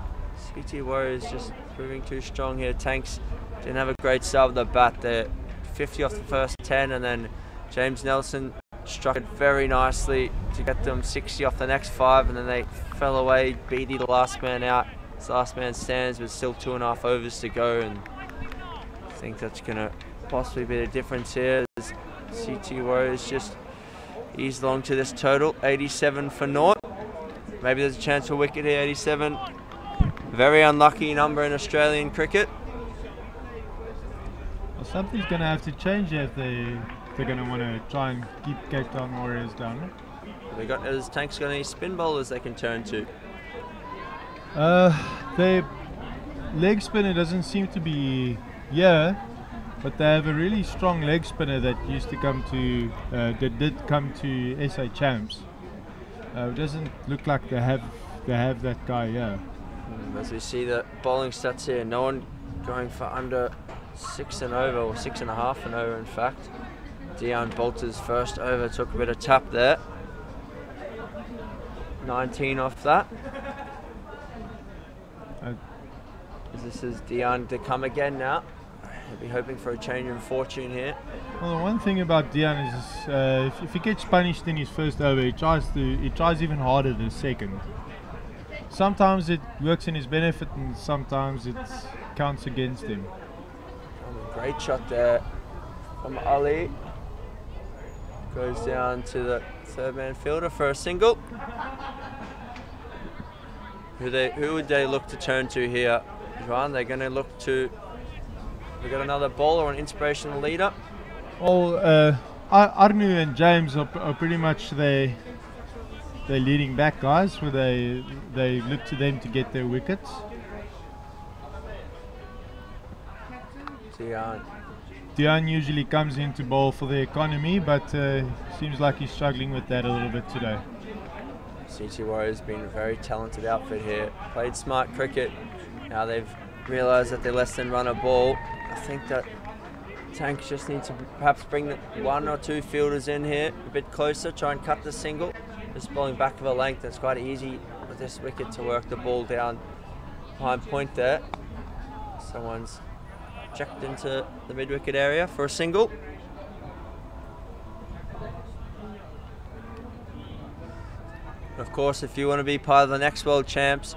CT Warriors just proving too strong here. Tanks didn't have a great start with the bat. They're 50 off the first 10, and then James Nelson struck it very nicely to get them 60 off the next 5, and then they fell away. Beattie the last man out. His last man stands with still 2.5 overs to go, and I think that's going to possibly be the difference here. As CT Warriors just ease along to this total, 87 for naught. Maybe there's a chance for wicket here, 87. Very unlucky number in Australian cricket. Well, something's going to have to change here if they're going to want to try and keep Cape Town Warriors down. Is Tanks got any spin bowlers they can turn to? Their leg spinner doesn't seem to be here, but they have a really strong leg spinner that used to come to, that did come to SA Champs. It doesn't look like they have that guy here. As we see the bowling stats here, no one going for under 6 and over, or 6.5 and over in fact. Dion Bolter's first over took a bit of tap there. 19 off that. This is Dion to come again now. He'll be hoping for a change in fortune here. Well, the one thing about Dion is if he gets punished in his first over, he tries even harder the second. Sometimes it works in his benefit and sometimes it counts against him. Great shot there from Ali. Goes down to the third man fielder for a single. Who would they look to turn to here, Juan? They're going to look to... We've got another bowler or an inspirational leader. Well, Arnu and James are pretty much the leading back guys, where they look to them to get their wickets. Dion usually comes in to bowl for the economy, but seems like he's struggling with that a little bit today. CT Warriors been a very talented outfit here. Played smart cricket. Now they've realised that they're less than run a ball. I think that Tanks just need to perhaps bring the 1 or 2 fielders in here a bit closer, try and cut the single. Just bowling back of a length. It's quite easy with this wicket to work the ball down behind point there. Someone's checked into the mid-wicket area for a single. Of course, if you want to be part of the next World Champs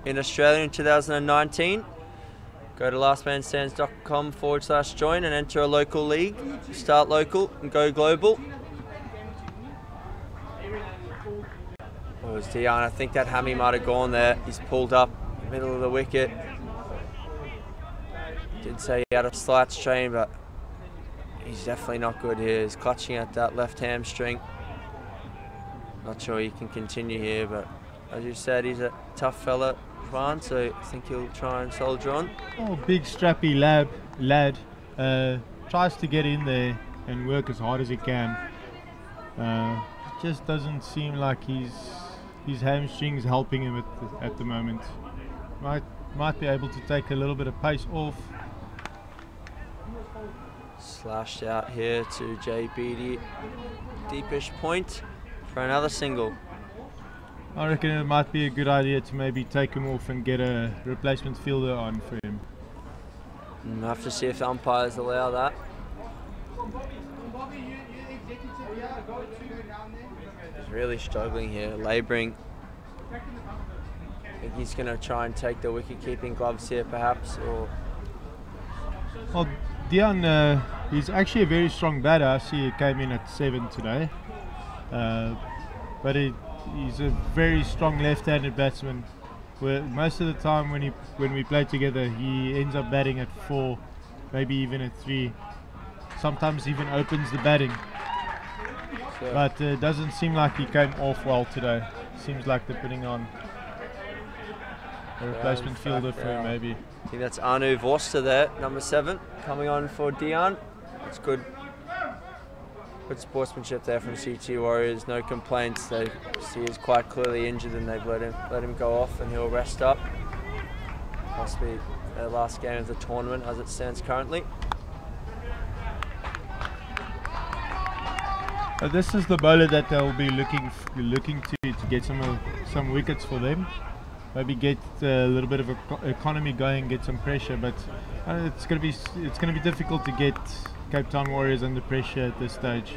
in Australia in 2019, go to lastmanstands.com/join and enter a local league. Start local and go global. It was Dion. I think that hammy might have gone there. He's pulled up middle of the wicket. Did say he had a slight strain, but he's definitely not good here. He's clutching at that left hamstring. Not sure he can continue here, but as you said, he's a tough fella, Juan, so I think he'll try and soldier on. Oh, big strappy lad. Tries to get in there and work as hard as he can. It just doesn't seem like his hamstrings helping him at the moment. Might be able to take a little bit of pace off. Slashed out here to Jay Beattie. Deepish point for another single. I reckon it might be a good idea to maybe take him off and get a replacement fielder on for him. We'll have to see if the umpires allow that. He's really struggling here, labouring. I think he's going to try and take the wicket-keeping gloves here, perhaps, or... Well, Dion, he's actually a very strong batter. I see he came in at 7 today. But he's a very strong left-handed batsman. Where most of the time when we play together, he ends up batting at 4, maybe even at 3. Sometimes even opens the batting. Sure. But it doesn't seem like he came off well today. Seems like they're putting on a replacement fielder for him, maybe. I think that's Anu Vorster there, number 7, coming on for Dion. It's good sportsmanship there from CT Warriors. No complaints. They see he's quite clearly injured, and they've let him go off, and he'll rest up. Possibly their last game of the tournament as it stands currently. This is the bowler that they'll be looking to get some wickets for them. Maybe get a little bit of economy going, get some pressure, but it's going to be difficult to get Cape Town Warriors under pressure at this stage.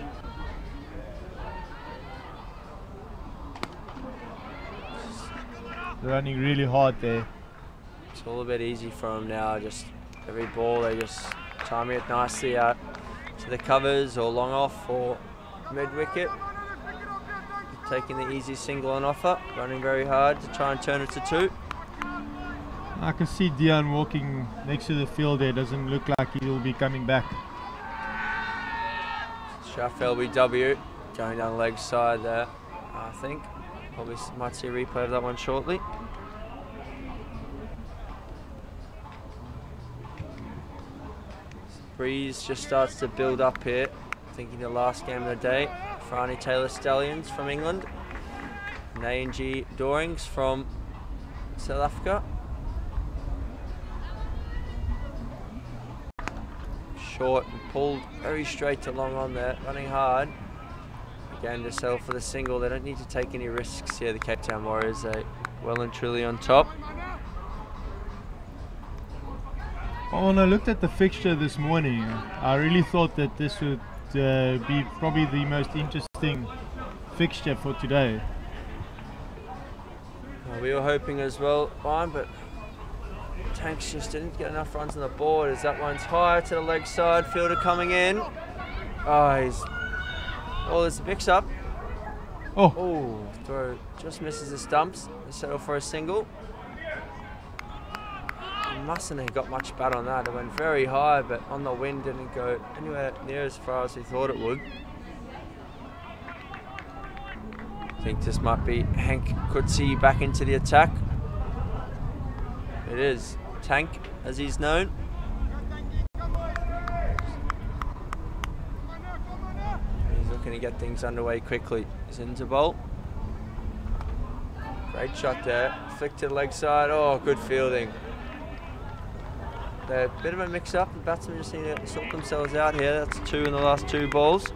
They're running really hard there. It's all a bit easy for them now. Just every ball they just timing it nicely out to the covers or long off or mid wicket. Taking the easy single on offer, running very hard to try and turn it to 2. I can see Dion walking next to the field there. Doesn't look like he'll be coming back. Shaft LBW going down the leg side there, I think. Probably might see a replay of that one shortly. Breeze just starts to build up here. Thinking the last game of the day. Franny Taylor Stallions from England. And A&G Dorings from South Africa. Short and pulled very straight to long on there, running hard. Again to settle for the single. They don't need to take any risks here, the Cape Town Warriors. They're well and truly on top. Well, when I looked at the fixture this morning, I really thought that this would be probably the most interesting fixture for today. We were hoping as well, Ryan, but Tanks just didn't get enough runs on the board as that one's higher to the leg side. Fielder coming in. Oh, there's a mix up. Oh, throw just misses the stumps. They settle for a single. He mustn't have got much bat on that. It went very high, but on the wind didn't go anywhere near as far as we thought it would. I think this might be Hank Kutsi back into the attack. It is Tank, as he's known. He's looking to get things underway quickly. He's into bowl. Great shot there. Flick to the leg side. Oh, good fielding. A bit of a mix-up. The batsmen just need to sort themselves out here. That's 2 in the last 2 balls.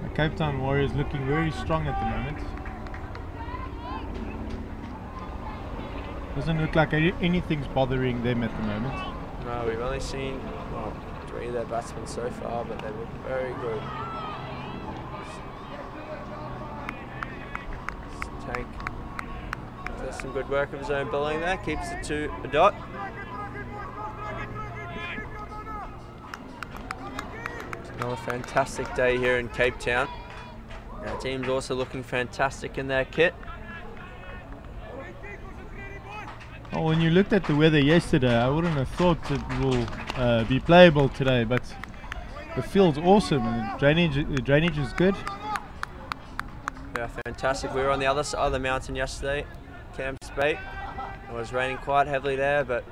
The Cape Town Warriors looking very strong at the moment. Doesn't look like anything's bothering them at the moment. No, we've only seen 3 of their batsmen so far, but they look very good. Tank does some good work of his own bowling there, keeps it to a dot. It's another fantastic day here in Cape Town. Our team's also looking fantastic in their kit. Oh, when you looked at the weather yesterday, I wouldn't have thought it will be playable today, but the field's awesome and the drainage is good. Yeah, fantastic. We were on the other side of the mountain yesterday, Camps Bay. It was raining quite heavily there, but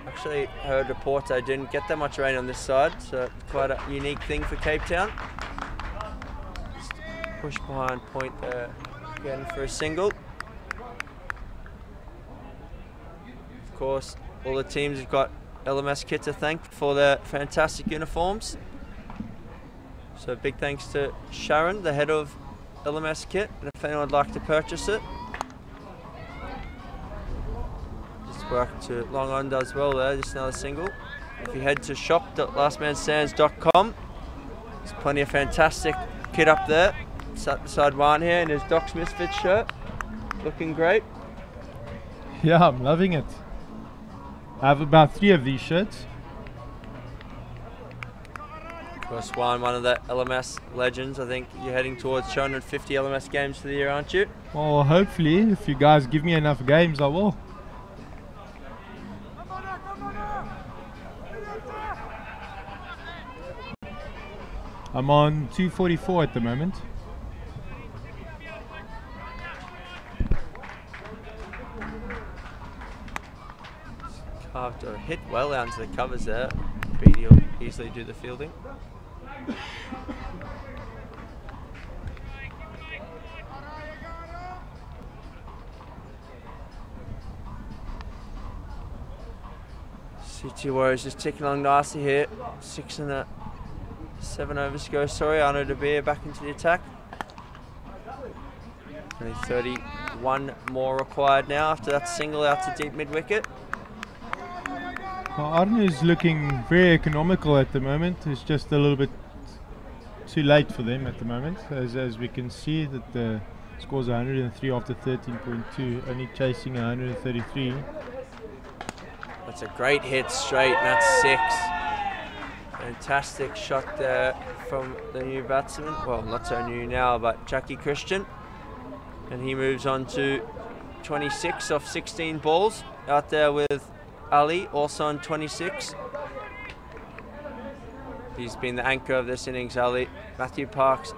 actually heard reports they didn't get that much rain on this side, so it's quite a unique thing for Cape Town. Just push behind point there, again for a single. Of course, all the teams have got LMS kit to thank for their fantastic uniforms. So big thanks to Sharon, the head of LMS kit, and if anyone would like to purchase it. Just work to Long On does well there, just another single. If you head to shop.lastmanstands.com, there's plenty of fantastic kit up there. Sat beside Juan here in his Doc's Misfits shirt, looking great. Yeah, I'm loving it. I have about 3 of these shirts. Of course, one of the LMS legends. I think you're heading towards 250 LMS games for the year, aren't you? Well, hopefully, if you guys give me enough games, I will. I'm on 244 at the moment. Carved a hit well out into the covers there. Beatty will easily do the fielding. CT Warriors just ticking along nicely here. 6 and 7 overs to go. Sorry, Arno De Beer back into the attack. Only 31 more required now after that single out to deep mid wicket. Well, Arno is looking very economical at the moment. It's just a little bit too late for them at the moment. As we can see that the score's 103 after 13.2, only chasing 133. That's a great hit straight, and that's 6. Fantastic shot there from the new batsman. Well, not so new now, but Jackie Christian. And he moves on to 26 off 16 balls. Out there with Ali, also on 26. He's been the anchor of this innings, Ali. Matthew Parks.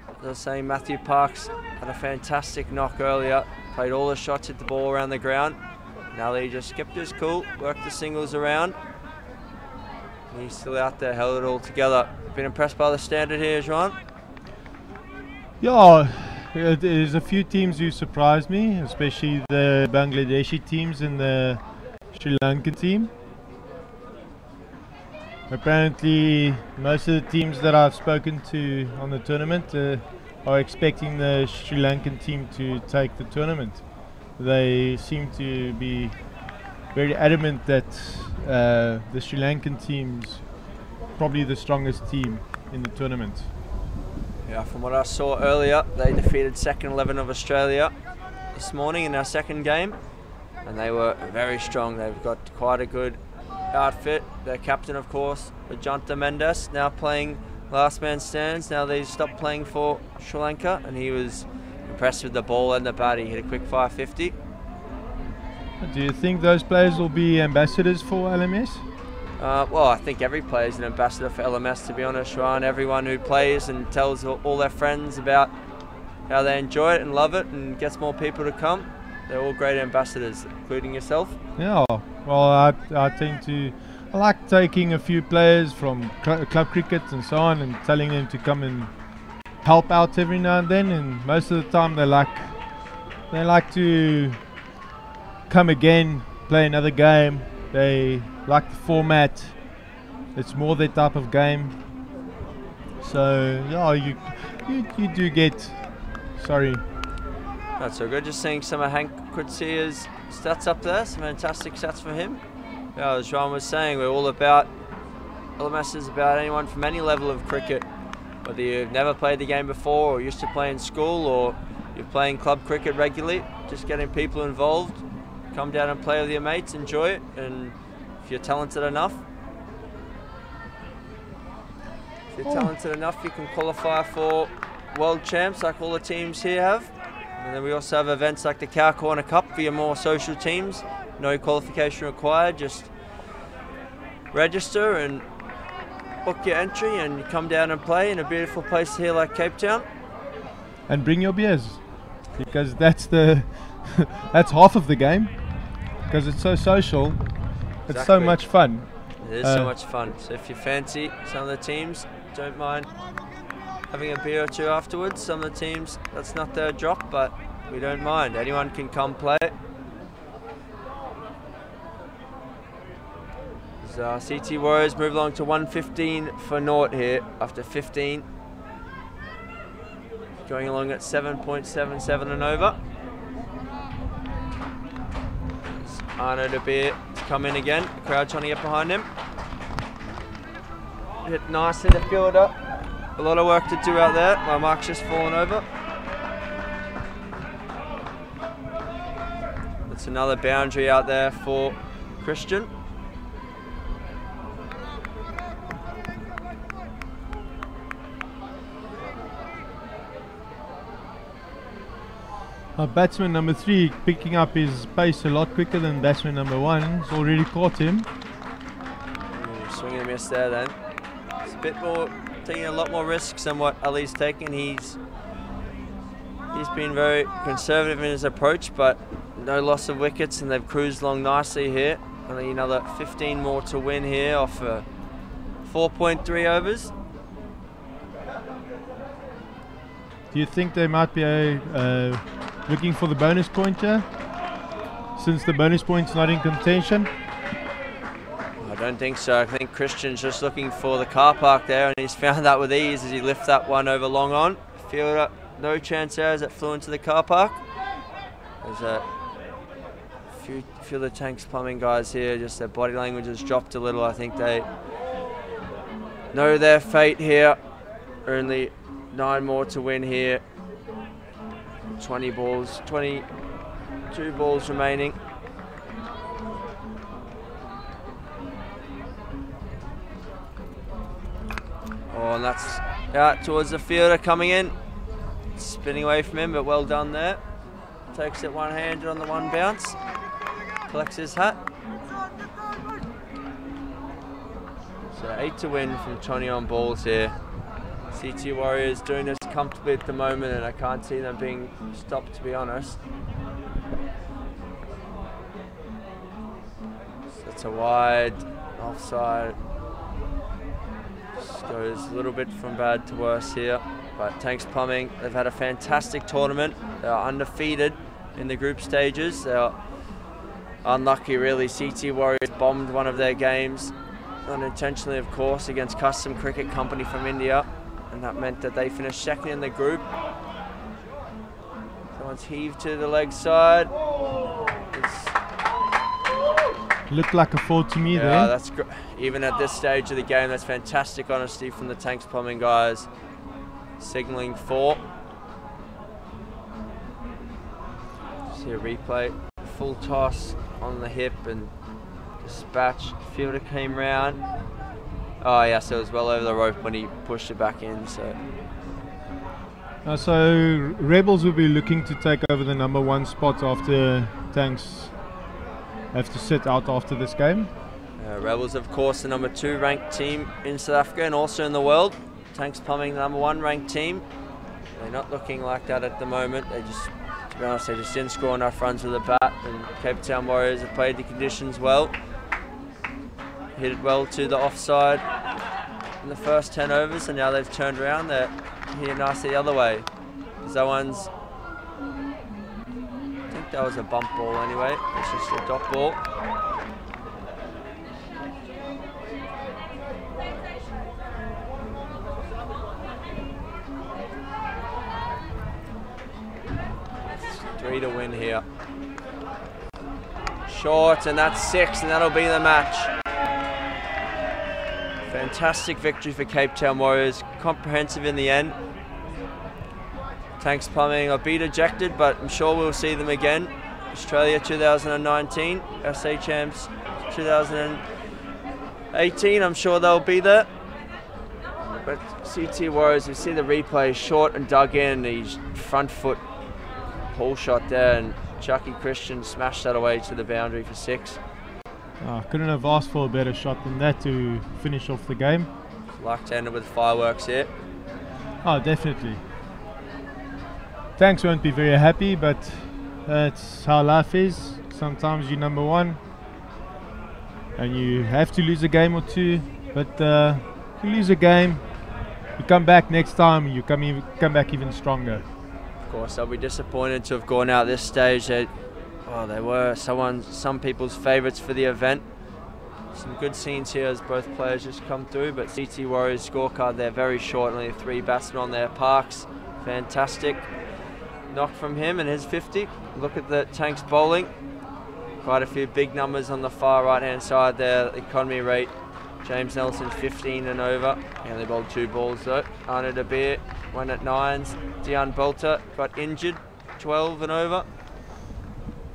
As I was saying, Matthew Parks had a fantastic knock earlier. Played all the shots, hit the ball around the ground. And Ali just kept his cool, worked the singles around. And he's still out there, held it all together. Been impressed by the standard here, Juan? Yeah, there's a few teams who surprised me, especially the Bangladeshi teams and the Sri Lankan team. Apparently, most of the teams that I've spoken to on the tournament are expecting the Sri Lankan team to take the tournament. They seem to be very adamant that the Sri Lankan team's probably the strongest team in the tournament. Yeah, from what I saw earlier, they defeated second 11 of Australia this morning in our second game, and they were very strong. They've got quite a good outfit. Their captain, of course, Ajanta Mendes, now playing last man stands. Now they stopped playing for Sri Lanka, and he was impressed with the ball and the bat. He hit a quick 550. Do you think those players will be ambassadors for LMS? Well, I think every player is an ambassador for LMS, to be honest, Ryan. Everyone who plays and tells all their friends about how they enjoy it and love it and gets more people to come, they're all great ambassadors, including yourself. Yeah, well, I like taking a few players from club cricket and so on and telling them to come and help out every now and then, and most of the time they like to come again, play another game. They like the format. It's more their type of game. So yeah, you do get. Sorry. That's so good. Just seeing some of Hank Krutsia's stats up there. Some fantastic stats for him. Yeah, as Ryan was saying, we're all about LMS is about anyone from any level of cricket, whether you've never played the game before or used to play in school or you're playing club cricket regularly. Just getting people involved. Come down and play with your mates, enjoy it, and if you're talented enough, you can qualify for World Champs like all the teams here have. And then we also have events like the Cow Corner Cup for your more social teams. No qualification required, just register and book your entry and you come down and play in a beautiful place here like Cape Town. And bring your beers, because that's that's half of the game. Because it's so social, it's so much fun. It is so much fun. So if you fancy some of the teams, don't mind having a beer or two afterwards. Some of the teams, that's not their drop, but we don't mind. Anyone can come play. So CT Warriors move along to 115 for naught here after 15. Going along at 7.77 and over. Arno De Beer to come in again. The crowd trying to get behind him. Hit nicely the fielder. A lot of work to do out there. My mark's just fallen over. That's another boundary out there for Christian. Batsman number 3 picking up his pace a lot quicker than batsman number 1. He's already caught him. Swing and a miss there then. It's a bit more, taking a lot more risks than what Ali's taken. He's been very conservative in his approach, but no loss of wickets and they've cruised along nicely here. Only another 15 more to win here off 4.3 overs. Do you think they might be looking for the bonus pointer, since the bonus point's not in contention? I don't think so. I think Christian's just looking for the car park there, and he's found that with ease as he lifts that one over long on. Fielder, no chance there as it flew into the car park. There's a few of the Tanks Plumbing guys here, just their body language has dropped a little. I think they know their fate here. Only 9 more to win here. 22 balls remaining. Oh, and that's out towards the fielder coming in. Spinning away from him, but well done there. Takes it one-handed on the one bounce. Collects his hat. So 8 to win from Tony on balls here. CT Warriors doing this comfortably at the moment, and I can't see them being stopped, to be honest. So it's a wide offside. Just goes a little bit from bad to worse here. But Tanks Plumbing, they've had a fantastic tournament. They are undefeated in the group stages. They are unlucky, really. CT Warriors bombed one of their games, unintentionally, of course, against Custom Cricket Company from India. And that meant that they finished second in the group One's heaved to the leg side. Looked like a fall to me there. Yeah, that's even at this stage of the game, that's fantastic honesty from the Tanks Plumbing guys. Signalling 4. See a replay. Full toss on the hip and dispatch. Fielder came round. Oh yeah, so it was well over the rope when he pushed it back in. So Rebels will be looking to take over the number 1 spot after Tanks have to sit out after this game. Rebels, of course, the number 2 ranked team in South Africa and also in the world. Tanks Plumbing, the number 1 ranked team. They're not looking like that at the moment. They just, to be honest, they just didn't score enough runs with a bat. And Cape Town Warriors have played the conditions well. Hit it well to the offside in the first 10 overs, and now they've turned around. They're here nicely the other way. That one's, I think that was a bump ball anyway. It's just a dot ball. Three to win here. Short, and that's 6, and that'll be the match. Fantastic victory for Cape Town Warriors. Comprehensive in the end. Tanks Plumbing are beat ejected, but I'm sure we'll see them again. Australia 2019, SA Champs 2018, I'm sure they'll be there. But CT Warriors, we see the replay, short and dug in, his front foot pull shot there, and Chucky Christian smashed that away to the boundary for 6. Couldn't have asked for a better shot than that to finish off the game. Luck to end it with fireworks here. Oh, definitely. Tanks won't be very happy, but that's how life is. Sometimes you're number 1 and you have to lose a game or 2, but you lose a game, you come back next time, you come back even stronger. Of course, I'll be disappointed to have gone out this stage. They were some people's favourites for the event. Some good scenes here as both players just come through, but CT Warriors scorecard there very short, only 3 batsmen on there. Parks, fantastic knock from him and his 50. Look at the Tanks bowling. Quite a few big numbers on the far right hand side there. Economy rate, James Nelson 15 and over. He only bowled 2 balls though. Arno de Beer, 1 at 9s. Dion Bolter got injured, 12 and over.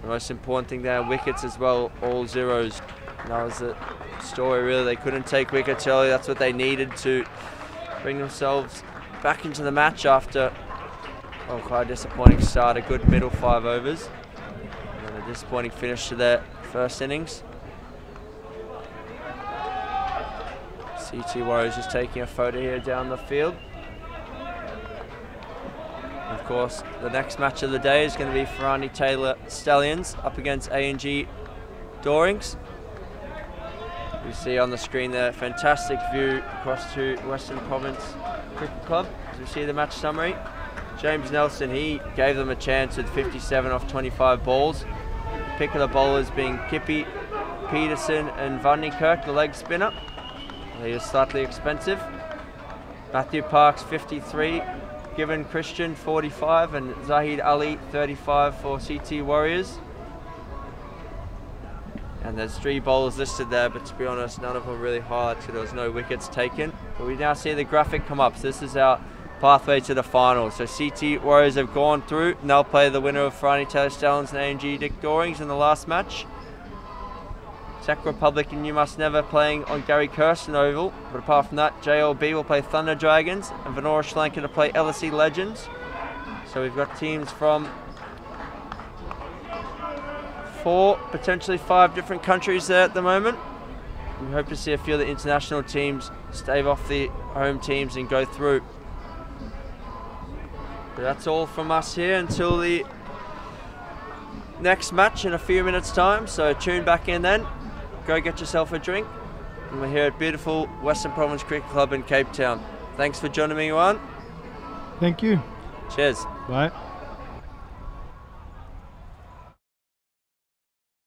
The most important thing there, wickets as well, all 0s. And that was the story really. They couldn't take wickets early. That's what they needed to bring themselves back into the match after quite a disappointing start, a good middle 5 overs. And a disappointing finish to their first innings. CT Warriors just taking a photo here down the field. Of course, the next match of the day is going to be Ferrani Taylor Stallions up against A&G Dorings. You see on the screen there, fantastic view across to Western Province Cricket Club. As we see the match summary, James Nelson, he gave them a chance with 57 off 25 balls. The pick of the bowlers being Kippy, Peterson and Van Niekerk, the leg spinner. He is slightly expensive. Matthew Parks, 53. Given Christian, 45. And Zahid Ali, 35 for CT Warriors. And there's 3 bowlers listed there, but to be honest, none of them really hard, so there was no wickets taken. But we now see the graphic come up. So this is our pathway to the final. So CT Warriors have gone through, and they'll play the winner of Ferrani Taylor Stallions and A&G Dick Dorings in the last match. Czech Republic and You Must Never playing on Gary Kirsten Oval. But apart from that, JLB will play Thunder Dragons and Venora Sri Lanka to play LSE Legends. So we've got teams from 4, potentially 5 different countries there at the moment. We hope to see a few of the international teams stave off the home teams and go through. But that's all from us here until the next match in a few minutes time. So tune back in then. Go get yourself a drink. And we're here at beautiful Western Province Cricket Club in Cape Town. Thanks for joining me on. Thank you. Cheers. Bye.